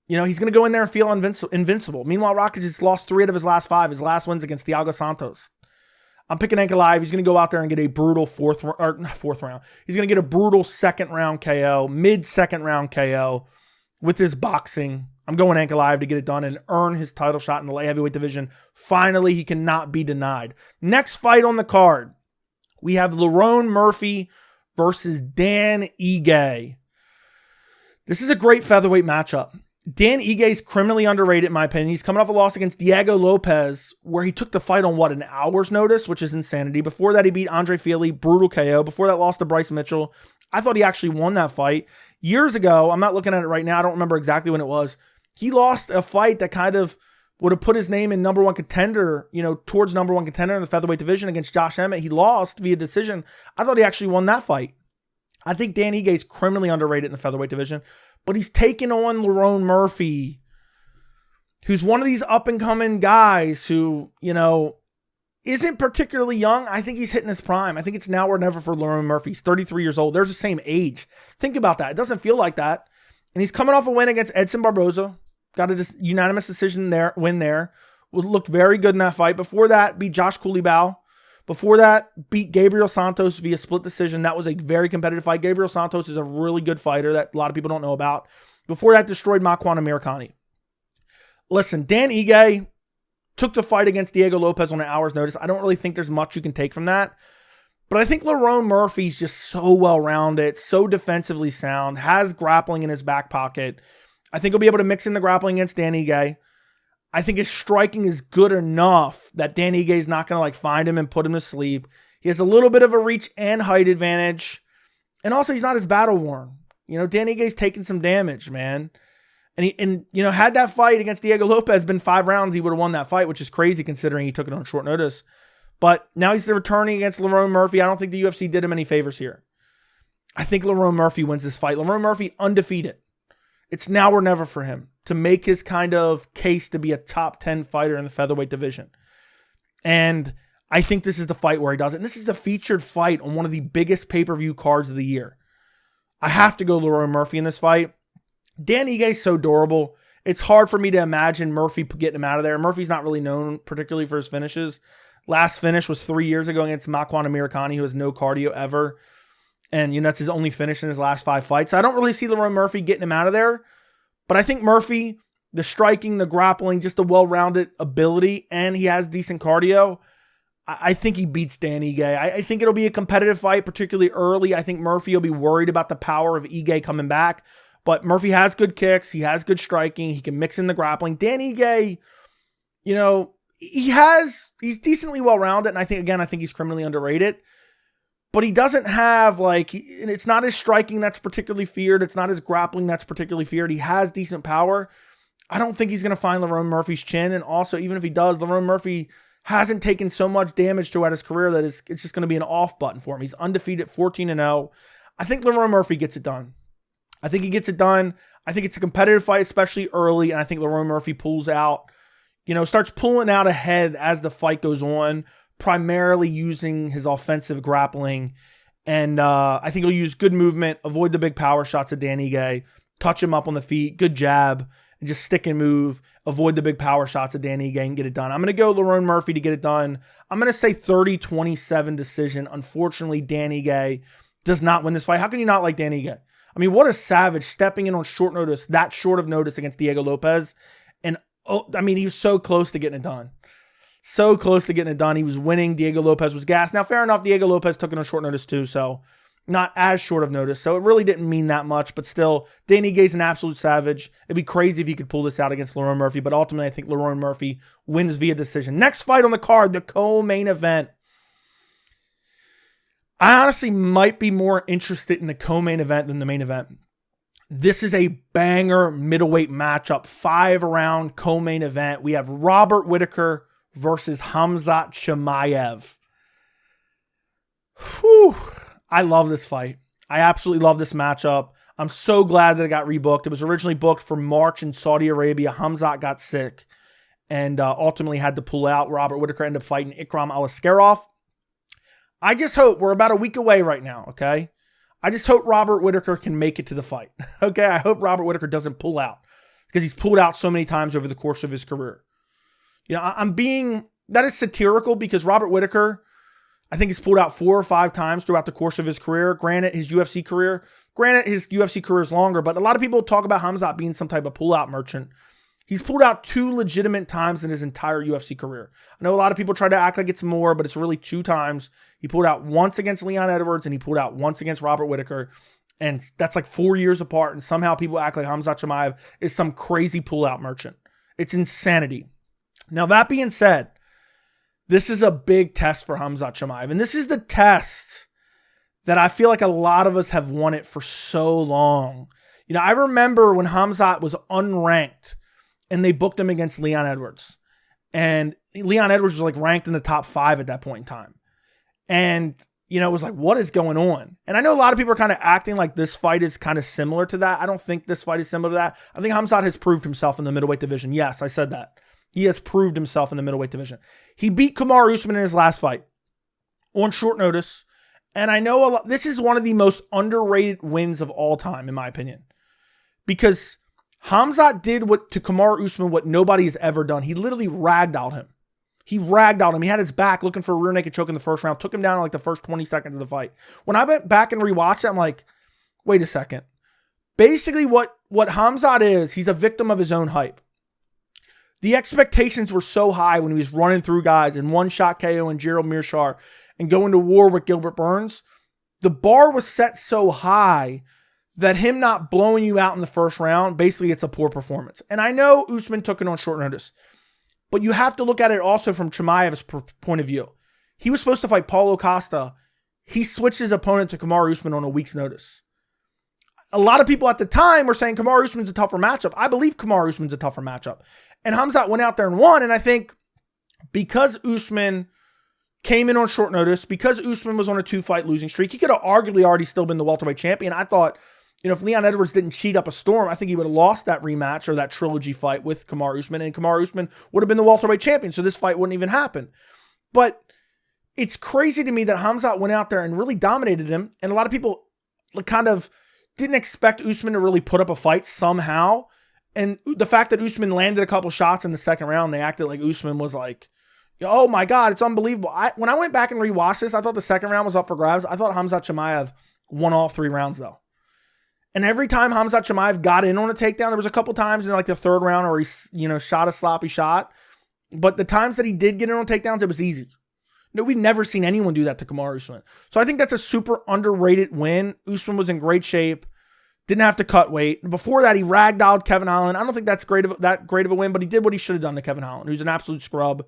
A: He's going to go in there and feel invincible. Meanwhile, Rakic has lost 3 out of his last 5. His last wins against Thiago Santos. I'm picking Ankalaev. He's going to go out there and get a brutal fourth round. He's going to get a brutal second round KO, mid-second round KO with his boxing. I'm going Ankalaev to get it done and earn his title shot in the light heavyweight division. Finally, he cannot be denied. Next fight on the card, we have Lerone Murphy versus Dan Ige. This is a great featherweight matchup. Dan Ige is criminally underrated, in my opinion. He's coming off a loss against Diego Lopez, where he took the fight on, an hour's notice, which is insanity. Before that, he beat Andre Fili, brutal KO. Before that, lost to Bryce Mitchell. I thought he actually won that fight. Years ago, I'm not looking at it right now, I don't remember exactly when it was, he lost a fight that kind of would have put his name in number one contender, towards number one contender in the featherweight division against Josh Emmett. He lost via decision. I thought he actually won that fight. I think Dan Ige is criminally underrated in the featherweight division. But he's taken on Lerone Murphy, who's one of these up-and-coming guys who, isn't particularly young. I think he's hitting his prime. I think it's now or never for Lerone Murphy. He's 33 years old. They're the same age. Think about that. It doesn't feel like that. And he's coming off a win against Edson Barboza. Got a unanimous decision win there. Looked very good in that fight. Before that, beat Josh Coulibaly. Before that, beat Gabriel Santos via split decision. That was a very competitive fight. Gabriel Santos is a really good fighter that a lot of people don't know about. Before that, destroyed Makwan Amirkhani. Listen, Dan Ige took the fight against Diego Lopez on an hour's notice. I don't really think there's much you can take from that. But I think Lerone Murphy's just so well-rounded, so defensively sound, has grappling in his back pocket. I think he'll be able to mix in the grappling against Dan Ige. I think his striking is good enough that Dan Ige is not going to find him and put him to sleep. He has a little bit of a reach and height advantage. And also, he's not as battle-worn. Dan Ige's taking some damage, man. And had that fight against Diego Lopez been 5 rounds, he would have won that fight, which is crazy considering he took it on short notice. But now he's returning against Lerone Murphy. I don't think the UFC did him any favors here. I think Lerone Murphy wins this fight. Lerone Murphy undefeated. It's now or never for him to make his kind of case to be a top 10 fighter in the featherweight division. And I think this is the fight where he does it. And this is the featured fight on one of the biggest pay-per-view cards of the year. I have to go Lerone Murphy in this fight. Dan Ige is so durable. It's hard for me to imagine Murphy getting him out of there. Murphy's not really known particularly for his finishes. Last finish was 3 years ago against Makwan Amirkhani, who has no cardio ever. And that's his only finish in his last 5 fights. So I don't really see Lerone Murphy getting him out of there. But I think Murphy, the striking, the grappling, just a well-rounded ability, and he has decent cardio. I think he beats Dan Ige. I think it'll be a competitive fight, particularly early. I think Murphy will be worried about the power of Ige coming back. But Murphy has good kicks. He has good striking. He can mix in the grappling. Dan Ige, you know, he's decently well-rounded. And I think he's criminally underrated. But he doesn't have, like, it's not his striking that's particularly feared. It's not his grappling that's particularly feared. He has decent power. I don't think he's going to find Lerone Murphy's chin. And also, even if he does, Lerone Murphy hasn't taken so much damage throughout his career that it's just going to be an off button for him. He's undefeated, 14-0. I think Lerone Murphy gets it done. I think he gets it done. I think it's a competitive fight, especially early, and I think Lerone Murphy pulls out, starts pulling out ahead as the fight goes on, primarily using his offensive grappling. And I think he'll use good movement, avoid the big power shots of Dan Ige, touch him up on the feet, good jab, and just stick and move, avoid the big power shots of Dan Ige and get it done. I'm going to go Lerone Murphy to get it done. I'm going to say 30-27 decision. Unfortunately, Dan Ige does not win this fight. How can you not like Dan Ige? I mean, what a savage stepping in on short notice, that short of notice against Diego Lopez. And, he was so close to getting it done. So close to getting it done. He was winning. Diego Lopez was gassed. Now, fair enough, Diego Lopez took it on short notice too, so not as short of notice. So it really didn't mean that much, but still, Dan Ige's an absolute savage. It'd be crazy if he could pull this out against Lerone Murphy, but ultimately, I think Lerone Murphy wins via decision. Next fight on the card, the co-main event. I honestly might be more interested in the co-main event than the main event. This is a banger middleweight matchup, 5-round co-main event. We have Robert Whittaker versus Khamzat Chimaev. Whew. I love this fight. I absolutely love this matchup. I'm so glad that it got rebooked. It was originally booked for March in Saudi Arabia. Khamzat got sick and ultimately had to pull out. Robert Whittaker ended up fighting Ikram Aliskerov. I just hope, we're about a week away right now, okay? I just hope Robert Whittaker can make it to the fight, okay? I hope Robert Whittaker doesn't pull out because he's pulled out so many times over the course of his career. That is satirical because Robert Whittaker, I think he's pulled out 4 or 5 times throughout the course of his career. Granted, his UFC career is longer, but a lot of people talk about Khamzat being some type of pull-out merchant. He's pulled out 2 legitimate times in his entire UFC career. I know a lot of people try to act like it's more, but it's really 2 times. He pulled out once against Leon Edwards and he pulled out once against Robert Whittaker. And that's like 4 years apart. And somehow people act like Khamzat Chimaev is some crazy pull-out merchant. It's insanity. Now, that being said, this is a big test for Khamzat Chimaev. And this is the test that I feel like a lot of us have wanted for so long. I remember when Khamzat was unranked and they booked him against Leon Edwards. And Leon Edwards was like ranked in the top 5 at that point in time. And, it was like, what is going on? And I know a lot of people are kind of acting like this fight is kind of similar to that. I don't think this fight is similar to that. I think Khamzat has proved himself in the middleweight division. Yes, I said that. He has proved himself in the middleweight division. He beat Kamaru Usman in his last fight on short notice. And I know this is one of the most underrated wins of all time, in my opinion. Because Khamzat did to Kamaru Usman what nobody has ever done. He literally ragdolled him. He had his back looking for a rear naked choke in the first round. Took him down in like the first 20 seconds of the fight. When I went back and rewatched it, I'm like, wait a second. Basically what Khamzat is, he's a victim of his own hype. The expectations were so high when he was running through guys and one-shot KO and Gerald Mearshar and going to war with Gilbert Burns. The bar was set so high that him not blowing you out in the first round, basically it's a poor performance. And I know Usman took it on short notice, but you have to look at it also from Chimaev's point of view. He was supposed to fight Paulo Costa. He switched his opponent to Kamaru Usman on a week's notice. A lot of people at the time were saying Kamaru Usman's a tougher matchup. I believe Kamaru Usman's a tougher matchup. And Khamzat went out there and won. And I think because Usman came in on short notice, because Usman was on a 2-fight losing streak, he could have arguably already still been the welterweight champion. I thought, if Leon Edwards didn't cheat up a storm, I think he would have lost that rematch or that trilogy fight with Kamaru Usman, and Kamaru Usman would have been the welterweight champion. So this fight wouldn't even happen. But it's crazy to me that Khamzat went out there and really dominated him. And a lot of people kind of didn't expect Usman to really put up a fight somehow. And the fact that Usman landed a couple shots in the second round, they acted like Usman was like, oh my God, it's unbelievable. When I went back and rewatched this, I thought the second round was up for grabs. I thought Khamzat Chimaev won all 3 rounds though. And every time Khamzat Chimaev got in on a takedown, there was a couple times in like the third round where he, shot a sloppy shot. But the times that he did get in on takedowns, it was easy. No, we've never seen anyone do that to Kamaru Usman. So I think that's a super underrated win. Usman was in great shape. Didn't have to cut weight. Before that, he ragdolled Kevin Holland. I don't think that's that great of a win, but he did what he should have done to Kevin Holland, who's an absolute scrub.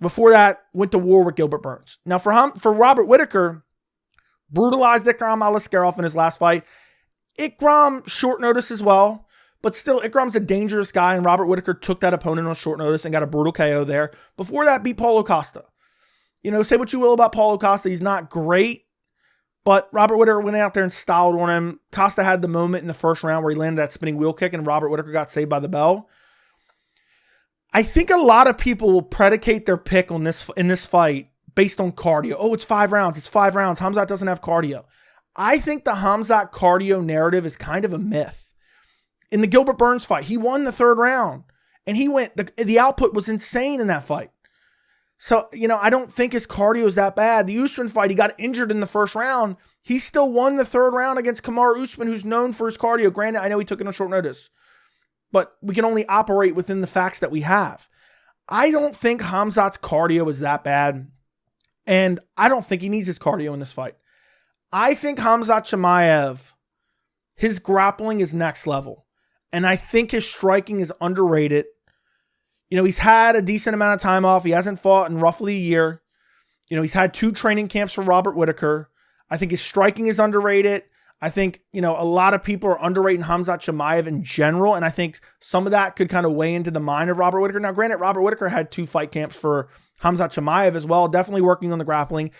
A: Before that, went to war with Gilbert Burns. Now, for Robert Whittaker, brutalized Ikram Aliskerov in his last fight. Ikram, short notice as well, but still, Ikram's a dangerous guy, and Robert Whittaker took that opponent on short notice and got a brutal KO there. Before that, beat Paulo Costa. Say what you will about Paulo Costa. He's not great, but Robert Whittaker went out there and styled on him. Costa had the moment in the first round where he landed that spinning wheel kick, and Robert Whittaker got saved by the bell. I think a lot of people will predicate their pick in this fight based on cardio. Oh, it's 5 rounds. It's 5 rounds. Khamzat doesn't have cardio. I think the Khamzat cardio narrative is kind of a myth. In the Gilbert Burns fight, he won the 3rd round, and the output was insane in that fight. So, I don't think his cardio is that bad. The Usman fight, he got injured in the 1st round. He still won the 3rd round against Kamaru Usman, who's known for his cardio. Granted, I know he took it on short notice, but we can only operate within the facts that we have. I don't think Khamzat's cardio is that bad, and I don't think he needs his cardio in this fight. I think Khamzat Chimaev, his grappling is next level, and I think his striking is underrated. He's had a decent amount of time off. He hasn't fought in roughly a year. He's had 2 training camps for Robert Whittaker. I think his striking is underrated. I think, a lot of people are underrating Khamzat Chimaev in general, and I think some of that could kind of weigh into the mind of Robert Whittaker. Now, granted, Robert Whittaker had 2 fight camps for Khamzat Chimaev as well, definitely working on the grappling.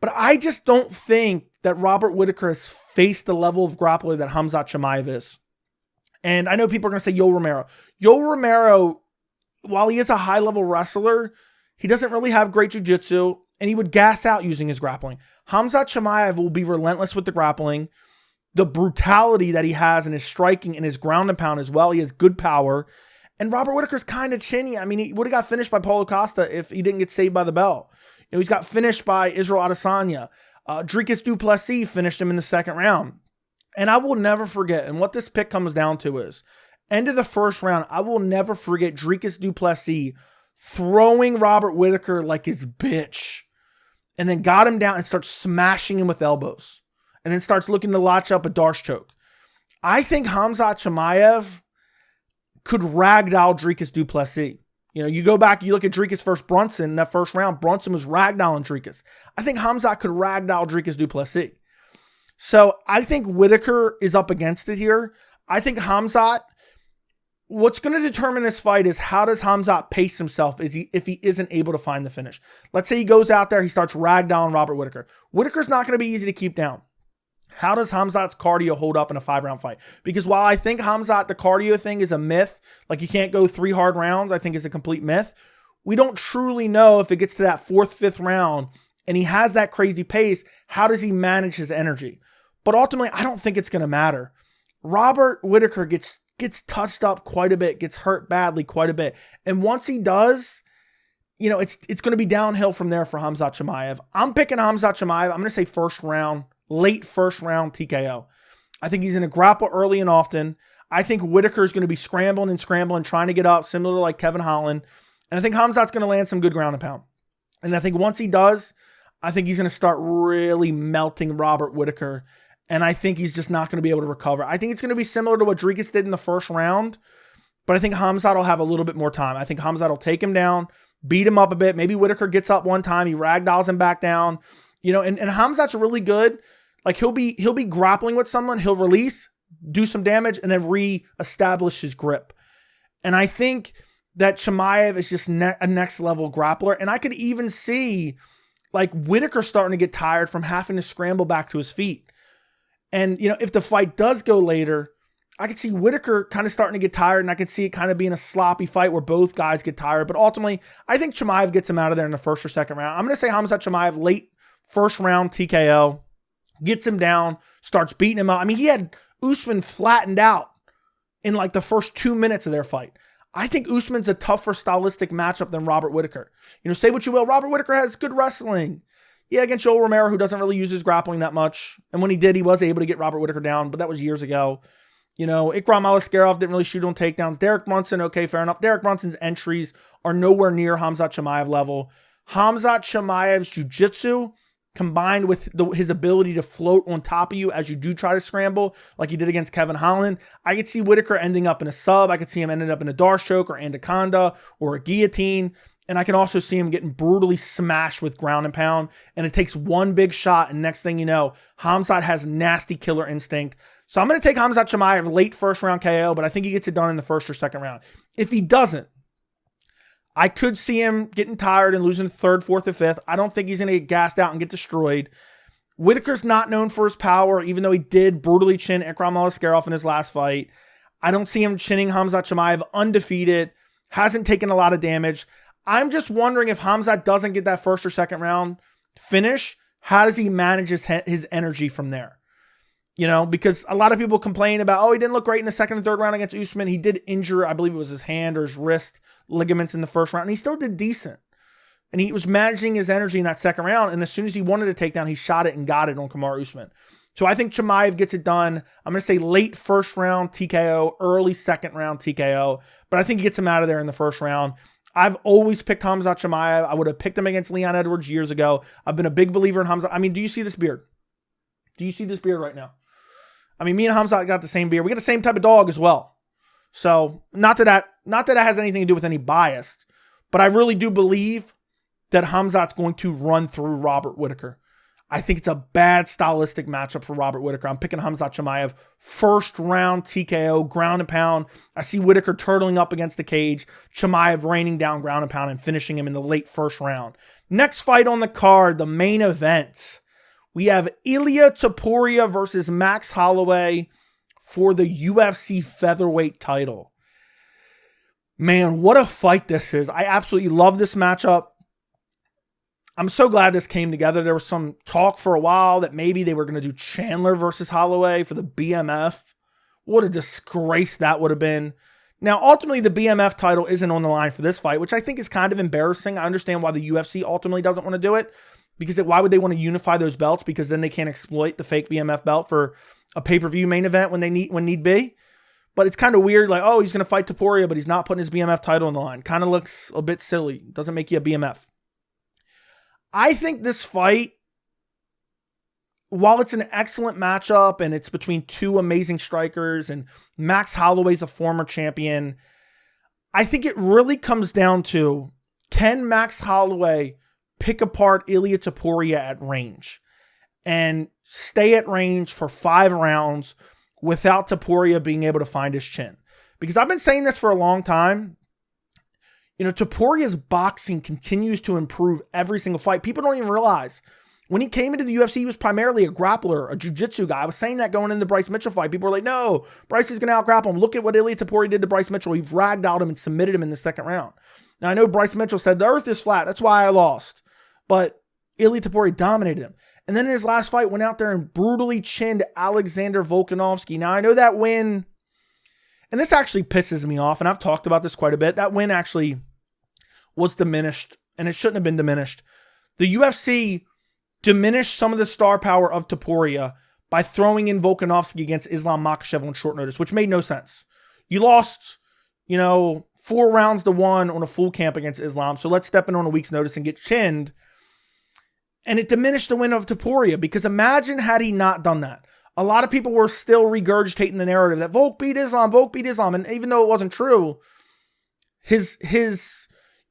A: But I just don't think that Robert Whittaker has faced the level of grappler that Khamzat Chimaev is. And I know people are going to say Yoel Romero. Yoel Romero, while he is a high-level wrestler, he doesn't really have great jiu-jitsu, and he would gas out using his grappling. Khamzat Chimaev will be relentless with the grappling. The brutality that he has in his striking and his ground and pound as well. He has good power. And Robert Whittaker's kind of chinny. I mean, he would have got finished by Paulo Costa if he didn't get saved by the bell. He's got finished by Israel Adesanya. Dricus du Plessis finished him in the 2nd round. And I will never forget, and what this pick comes down to is, end of the 1st round, I will never forget Dricus du Plessis throwing Robert Whittaker like his bitch, and then got him down and starts smashing him with elbows, and then starts looking to latch up a Darce choke. I think Khamzat Chimaev could ragdoll Dricus du Plessis. You go back, you look at Dricus versus Brunson in that 1st round. Brunson was ragdolling Dricus. I think Khamzat could ragdoll Dricus du Plessis. So I think Whittaker is up against it here. I think Khamzat, what's going to determine this fight is how does Khamzat pace himself if he isn't able to find the finish. Let's say he goes out there, he starts ragdolling Robert Whittaker. Whittaker's not going to be easy to keep down. How does Khamzat's cardio hold up in a 5-round fight? Because while I think Khamzat, the cardio thing is a myth, like you can't go 3 hard rounds, I think is a complete myth. We don't truly know if it gets to that 4th, 5th round and he has that crazy pace, how does he manage his energy? But ultimately, I don't think it's going to matter. Robert Whittaker gets touched up quite a bit, gets hurt badly quite a bit. And once he does, it's going to be downhill from there for Khamzat Chimaev. I'm picking Khamzat Chimaev. I'm going to say 1st round, late 1st round TKO. I think he's going to grapple early and often. I think Whittaker is going to be scrambling, trying to get up, similar to like Kevin Holland. And I think Khamzat's going to land some good ground and pound. And I think once he does, I think he's going to start really melting Robert Whittaker. And I think he's just not going to be able to recover. I think it's going to be similar to what Dricus did in the 1st round. But I think Khamzat will have a little bit more time. I think Khamzat will take him down, beat him up a bit. Maybe Whittaker gets up one time. He ragdolls him back down. And Khamzat's really good. Like he'll be grappling with someone. He'll release, do some damage, and then re-establish his grip. And I think that Chimaev is just a next level grappler. And I could even see like Whittaker starting to get tired from having to scramble back to his feet. And, if the fight does go later, I could see Whittaker kind of starting to get tired, and I could see it kind of being a sloppy fight where both guys get tired. But ultimately, I think Chimaev gets him out of there in the 1st or 2nd round. I'm going to say Khamzat Chimaev, late 1st round TKO, gets him down, starts beating him up. I mean, he had Usman flattened out in like the first 2 minutes of their fight. I think Usman's a tougher stylistic matchup than Robert Whittaker. Say what you will, Robert Whittaker has good wrestling. Yeah, against Yoel Romero, who doesn't really use his grappling that much. And when he did, he was able to get Robert Whittaker down, but that was years ago. Ikram Aliskerov didn't really shoot on takedowns. Derek Brunson, okay, fair enough. Derek Brunson's entries are nowhere near Khamzat Chimaev level. Khamzat Chimaev's jiu-jitsu combined with his ability to float on top of you as you do try to scramble, like he did against Kevin Holland, I could see Whittaker ending up in a sub. I could see him ending up in a Darce choke or anaconda or a guillotine. And I can also see him getting brutally smashed with ground and pound. And it takes one big shot, and next thing you know, Khamzat has nasty killer instinct. So I'm going to take Khamzat Chimaev late first round KO, but I think he gets it done in the first or second round. If he doesn't, I could see him getting tired and losing third, fourth, or fifth. I don't think he's going to get gassed out and get destroyed. Whittaker's not known for his power, even though he did brutally chin Ikram Aliskerov in his last fight. I don't see him chinning Khamzat Chimaev undefeated. Hasn't taken a lot of damage. I'm just wondering if Khamzat doesn't get that first or second round finish, how does he manage his energy from there? You know, because a lot of people complain about, oh, he didn't look great in the second and third round against Usman. He did injure, I believe it was his hand or his wrist ligaments in the first round, and he still did decent. And he was managing his energy in that second round, and as soon as he wanted to take down, he shot it and got it on Kamaru Usman. So I think Chimaev gets it done. I'm going to say late first round TKO, early second round TKO, but I think he gets him out of there in the first round. I've always picked Khamzat Chimaev. I would have picked him against Leon Edwards years ago. I've been a big believer in Khamzat. I mean, do you see this beard? Do you see this beard right now? I mean, me and Khamzat got the same beard. We got the same type of dog as well. So not that it has anything to do with any bias, but I really do believe that Khamzat's going to run through Robert Whittaker. I think it's a bad stylistic matchup for Robert Whittaker. I'm picking Khamzat Chimaev first round TKO, ground and pound. I see Whittaker turtling up against the cage, Chimaev raining down ground and pound and finishing him in the late first round. Next fight on the card, the main event. We have Ilia Topuria versus Max Holloway for the UFC featherweight title. Man, what a fight this is. I absolutely love this matchup. I'm so glad this came together. There was some talk for a while that maybe they were going to do Chandler versus Holloway for the BMF. What a disgrace that would have been. Now, ultimately, the BMF title isn't on the line for this fight, which I think is kind of embarrassing. I understand why the UFC ultimately doesn't want to do it, because why would they want to unify those belts? Because then they can't exploit the fake BMF belt for a pay-per-view main event when need be. But it's kind of weird, like, oh, he's going to fight Topuria, but he's not putting his BMF title on the line. Kind of looks a bit silly. Doesn't make you a BMF. I think this fight, while it's an excellent matchup and it's between two amazing strikers and Max Holloway's a former champion, I think it really comes down to, can Max Holloway pick apart Ilia Topuria at range and stay at range for 5 rounds without Topuria being able to find his chin? Because I've been saying this for a long time. You know, Topuria's boxing continues to improve every single fight. People don't even realize when he came into the UFC, he was primarily a grappler, a jiu-jitsu guy. I was saying that going into the Bryce Mitchell fight. People were like, no, Bryce is going to out-grapple him. Look at what Ilia Topuria did to Bryce Mitchell. He ragged out him and submitted him in the second round. Now, I know Bryce Mitchell said the earth is flat. That's why I lost. But Ilia Topuria dominated him. And then in his last fight, went out there and brutally chinned Alexander Volkanovski. Now, I know that win, and this actually pisses me off, and I've talked about this quite a bit. That win actually was diminished, and it shouldn't have been diminished. The UFC diminished some of the star power of Topuria by throwing in Volkanovski against Islam Makhachev on short notice, which made no sense. You lost, 4 rounds to 1 on a full camp against Islam, so let's step in on a week's notice and get chinned. And it diminished the win of Topuria, because imagine had he not done that. A lot of people were still regurgitating the narrative that Volk beat Islam, and even though it wasn't true, his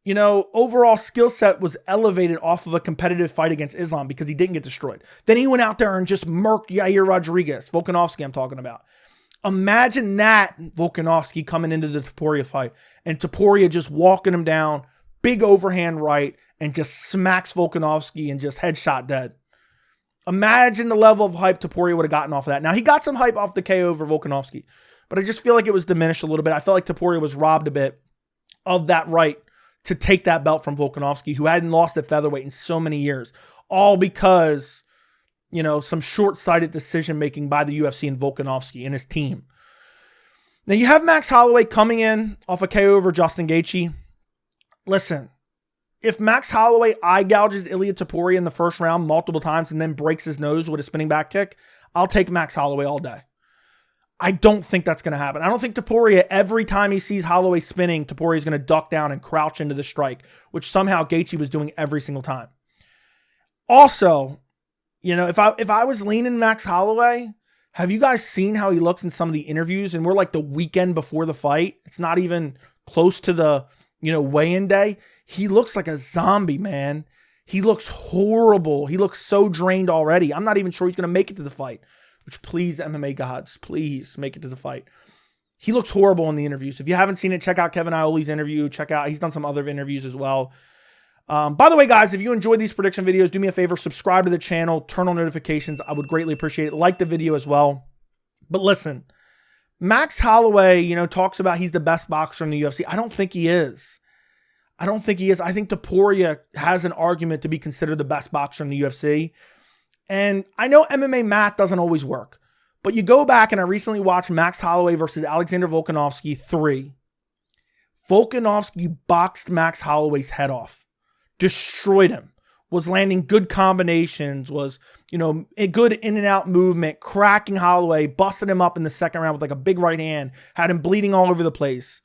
A: overall skill set was elevated off of a competitive fight against Islam because he didn't get destroyed. Then he went out there and just murked Yair Rodriguez, Volkanovski I'm talking about. Imagine that Volkanovski coming into the Topuria fight and Topuria just walking him down, big overhand right, and just smacks Volkanovski and just headshot dead. Imagine the level of hype Topuria would have gotten off of that. Now, he got some hype off the KO over Volkanovski, but I just feel like it was diminished a little bit. I felt like Topuria was robbed a bit of that right to take that belt from Volkanovski, who hadn't lost at featherweight in so many years, all because, some short-sighted decision-making by the UFC and Volkanovski and his team. Now, you have Max Holloway coming in off a KO over Justin Gaethje. Listen, if Max Holloway eye gouges Ilia Topuria in the first round multiple times and then breaks his nose with a spinning back kick, I'll take Max Holloway all day. I don't think that's going to happen. I don't think Topuria, every time he sees Holloway spinning, Topuria is going to duck down and crouch into the strike, which somehow Gaethje was doing every single time. Also, You know, if I was leaning Max Holloway, have you guys seen how he looks in some of the interviews? And we're like the weekend before the fight. It's not even close to the, weigh-in day. He looks like a zombie, man. He looks horrible. He looks so drained already. I'm not even sure he's going to make it to the fight. Which, please, MMA gods, please make it to the fight. He looks horrible in the interviews. If you haven't seen it, check out Kevin Ioli's interview. He's done some other interviews as well. By the way, guys, if you enjoyed these prediction videos, do me a favor, subscribe to the channel, turn on notifications. I would greatly appreciate it. Like the video as well. But listen, Max Holloway, talks about he's the best boxer in the UFC. I don't think he is. I think Topuria has an argument to be considered the best boxer in the UFC. And I know MMA math doesn't always work. But you go back, and I recently watched Max Holloway versus Alexander Volkanovski 3. Volkanovski boxed Max Holloway's head off. Destroyed him, was landing good combinations, was, a good in and out movement, cracking Holloway, busted him up in the second round with like a big right hand, had him bleeding all over the place.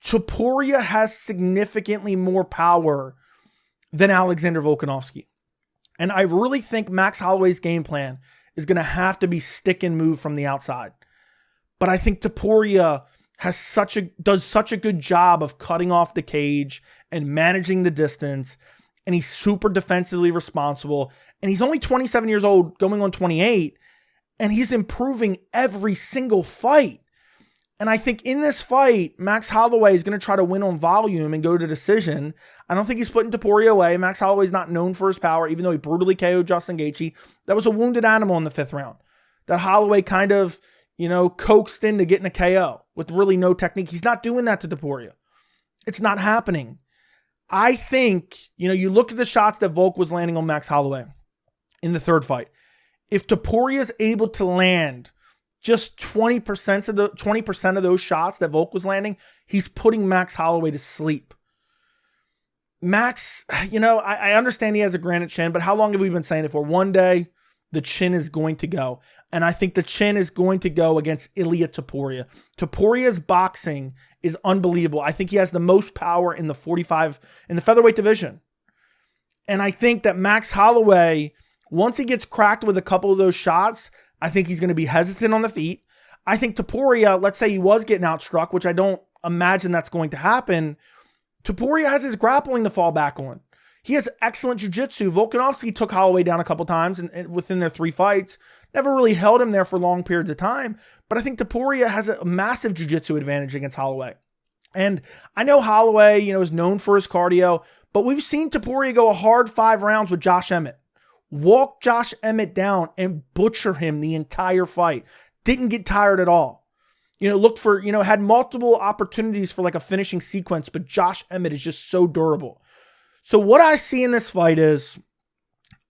A: Topuria has significantly more power than Alexander Volkanovski. And I really think Max Holloway's game plan is going to have to be stick and move from the outside. But I think Topuria does such a good job of cutting off the cage and managing the distance, and he's super defensively responsible, and he's only 27 years old, going on 28, and he's improving every single fight. And I think in this fight, Max Holloway is going to try to win on volume and go to decision. I don't think he's putting Topuria away. Max Holloway's not known for his power, even though he brutally KO'd Justin Gaethje. That was a wounded animal in the 5th round that Holloway kind of, coaxed into getting a KO with really no technique. He's not doing that to Topuria. It's not happening. I think, you look at the shots that Volk was landing on Max Holloway in the 3rd fight. If Topuria is able to land just 20% of those shots that Volk was landing, he's putting Max Holloway to sleep. Max, I understand he has a granite chin, but how long have we been saying it for? One day, the chin is going to go. And I think the chin is going to go against Ilia Topuria. Topuria's boxing is unbelievable. I think he has the most power in the featherweight division. And I think that Max Holloway, once he gets cracked with a couple of those shots, I think he's going to be hesitant on the feet. I think Topuria, let's say he was getting outstruck, which I don't imagine that's going to happen. Topuria has his grappling to fall back on. He has excellent jiu-jitsu. Volkanovski took Holloway down a couple times and within their 3 fights. Never really held him there for long periods of time. But I think Topuria has a massive jiu-jitsu advantage against Holloway. And I know Holloway, is known for his cardio. But we've seen Topuria go a hard 5 rounds with Josh Emmett. Walk Josh Emmett down and butcher him the entire fight. Didn't get tired at all. Looked for, had multiple opportunities for like a finishing sequence. But Josh Emmett is just so durable. So what I see in this fight is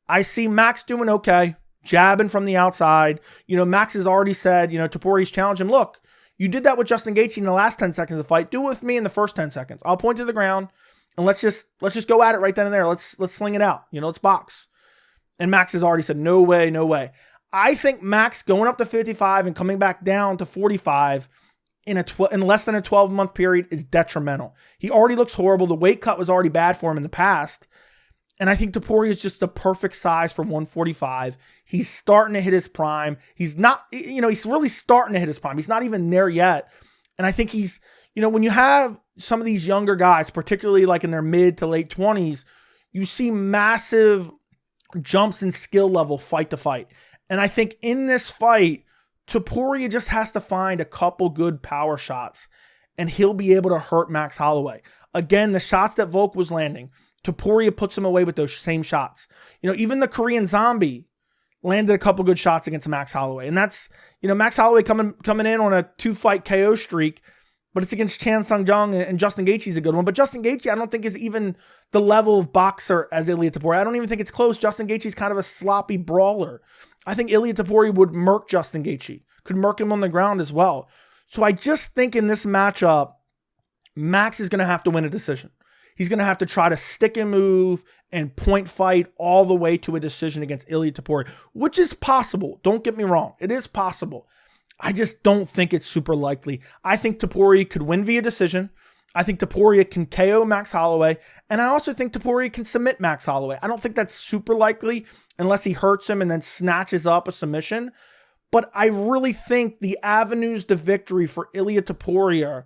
A: I see Max doing okay, jabbing from the outside. Max has already said, Topuria's challenged him. Look, you did that with Justin Gaethje in the last 10 seconds of the fight. Do it with me in the first 10 seconds. I'll point to the ground and let's just go at it right then and there. Let's sling it out. Let's box. And Max has already said, no way, no way. I think Max going up to 55 and coming back down to 45 in less than a 12-month period is detrimental. He already looks horrible. The weight cut was already bad for him in the past. And I think Topuria is just the perfect size for 145. He's starting to hit his prime. He's not, he's really starting to hit his prime. He's not even there yet. And I think he's, when you have some of these younger guys, particularly like in their mid to late 20s, you see massive jumps in skill level fight to fight. And I think in this fight, Topuria just has to find a couple good power shots and he'll be able to hurt Max Holloway. Again, the shots that Volk was landing, Topuria puts him away with those same shots. Even the Korean Zombie landed a couple good shots against Max Holloway. And that's, Max Holloway coming in on a 2-fight KO streak, but it's against Chan Sung Jung, and Justin Gaethje's a good one. But Justin Gaethje, I don't think is even the level of boxer as Ilia Topuria. I don't even think it's close. Justin Gaethje's kind of a sloppy brawler. I think Ilia Topuria would murk Justin Gaethje, could murk him on the ground as well. So I just think in this matchup, Max is going to have to win a decision. He's going to have to try to stick and move and point fight all the way to a decision against Ilia Topuria, which is possible. Don't get me wrong. It is possible. I just don't think it's super likely. I think Topuria could win via decision. I think Topuria can KO Max Holloway, and I also think Topuria can submit Max Holloway. I don't think that's super likely unless he hurts him and then snatches up a submission. But I really think the avenues to victory for Ilia Topuria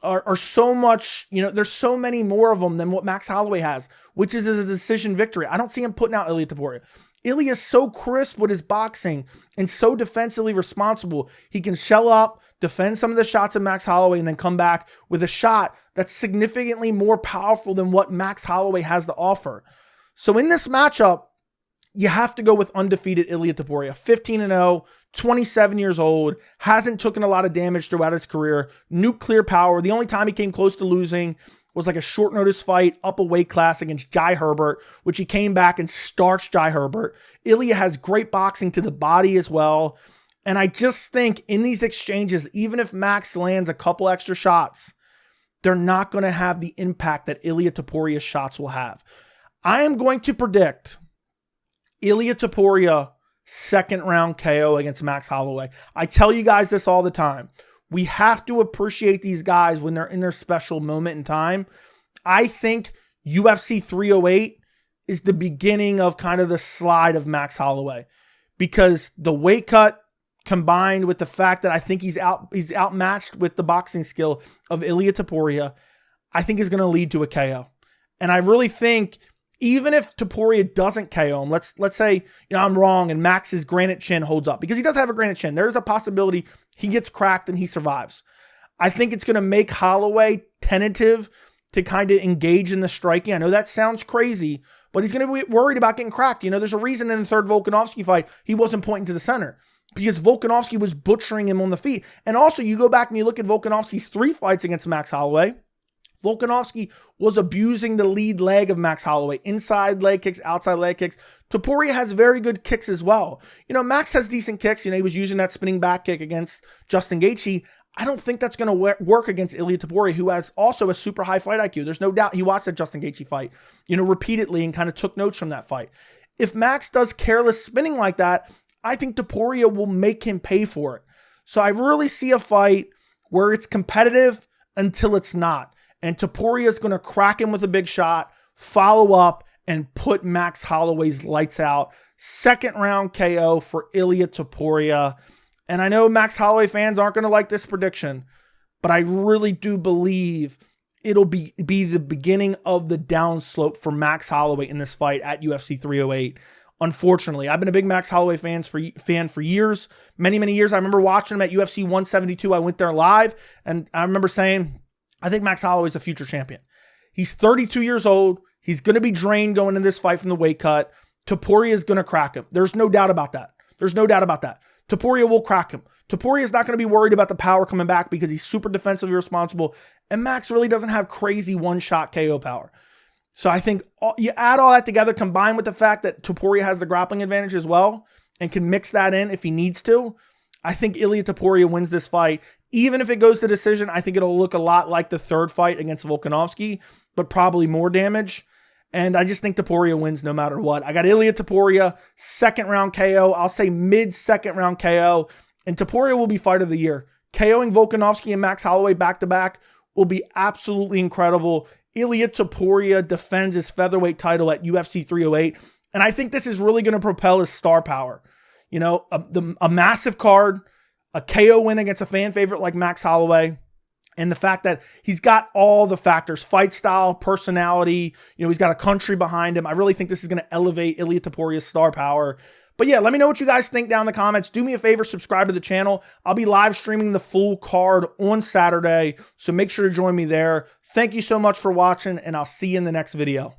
A: are so much, there's so many more of them than what Max Holloway has, which is a decision victory. I don't see him putting out Ilia Topuria. Ilia is so crisp with his boxing and so defensively responsible. He can shell up, defend some of the shots of Max Holloway, and then come back with a shot that's significantly more powerful than what Max Holloway has to offer. So in this matchup, you have to go with undefeated Ilia Topuria. 15-0, 27 years old, hasn't taken a lot of damage throughout his career, nuclear power. The only time he came close to losing was like a short notice fight up a weight class against Jai Herbert, which he came back and starched Jai Herbert. Ilia has great boxing to the body as well. And I just think in these exchanges, even if Max lands a couple extra shots, they're not going to have the impact that Ilia Topuria's shots will have. I am going to predict Ilia Topuria second round KO against Max Holloway. I tell you guys this all the time. We have to appreciate these guys when they're in their special moment in time. I think UFC 308 is the beginning of kind of the slide of Max Holloway, because the weight cut combined with the fact that I think he's outmatched with the boxing skill of Ilia Topuria, I think is going to lead to a KO. And I really think even if Topuria doesn't KO him, let's say I'm wrong and Max's granite chin holds up, because he does have a granite chin. There's a possibility he gets cracked and he survives. I think it's going to make Holloway tentative to kind of engage in the striking. I know that sounds crazy, but he's going to be worried about getting cracked. There's a reason in the third Volkanovski fight he wasn't pointing to the center, because Volkanovski was butchering him on the feet. And also, you go back and you look at Volkanovski's 3 fights against Max Holloway. Volkanovski was abusing the lead leg of Max Holloway. Inside leg kicks, outside leg kicks. Topuria has very good kicks as well. Max has decent kicks. He was using that spinning back kick against Justin Gaethje. I don't think that's going to work against Ilia Topuria, who has also a super high fight IQ. There's no doubt he watched that Justin Gaethje fight, repeatedly and kind of took notes from that fight. If Max does careless spinning like that, I think Topuria will make him pay for it. So I really see a fight where it's competitive until it's not. And Topuria is going to crack him with a big shot, follow up, and put Max Holloway's lights out. Second round KO for Ilia Topuria. And I know Max Holloway fans aren't going to like this prediction, but I really do believe it'll be the beginning of the downslope for Max Holloway in this fight at UFC 308. Unfortunately, I've been a big Max Holloway fan for years, many years. I remember watching him at UFC 172. I went there live, and I remember saying, I think Max Holloway is a future champion. He's 32 years old. He's going to be drained going into this fight from the weight cut. Topuria is going to crack him. There's no doubt about that. Topuria will crack him. Topuria is not going to be worried about the power coming back because he's super defensively responsible, and Max really doesn't have crazy one-shot KO power. So I think you add all that together, combined with the fact that Topuria has the grappling advantage as well and can mix that in if he needs to, I think Ilia Topuria wins this fight. Even if it goes to decision, I think it'll look a lot like the third fight against Volkanovski, but probably more damage. And I just think Topuria wins no matter what. I got Ilia Topuria, second round KO. I'll say mid-second round KO. And Topuria will be fight of the year. KOing Volkanovski and Max Holloway back-to-back will be absolutely incredible. Ilia Topuria defends his featherweight title at UFC 308. And I think this is really going to propel his star power. A massive card, a KO win against a fan favorite like Max Holloway, and the fact that he's got all the factors, fight style, personality, he's got a country behind him. I really think this is going to elevate Ilia Topuria's star power. But yeah, let me know what you guys think down in the comments. Do me a favor, subscribe to the channel. I'll be live streaming the full card on Saturday, so make sure to join me there. Thank you so much for watching, and I'll see you in the next video.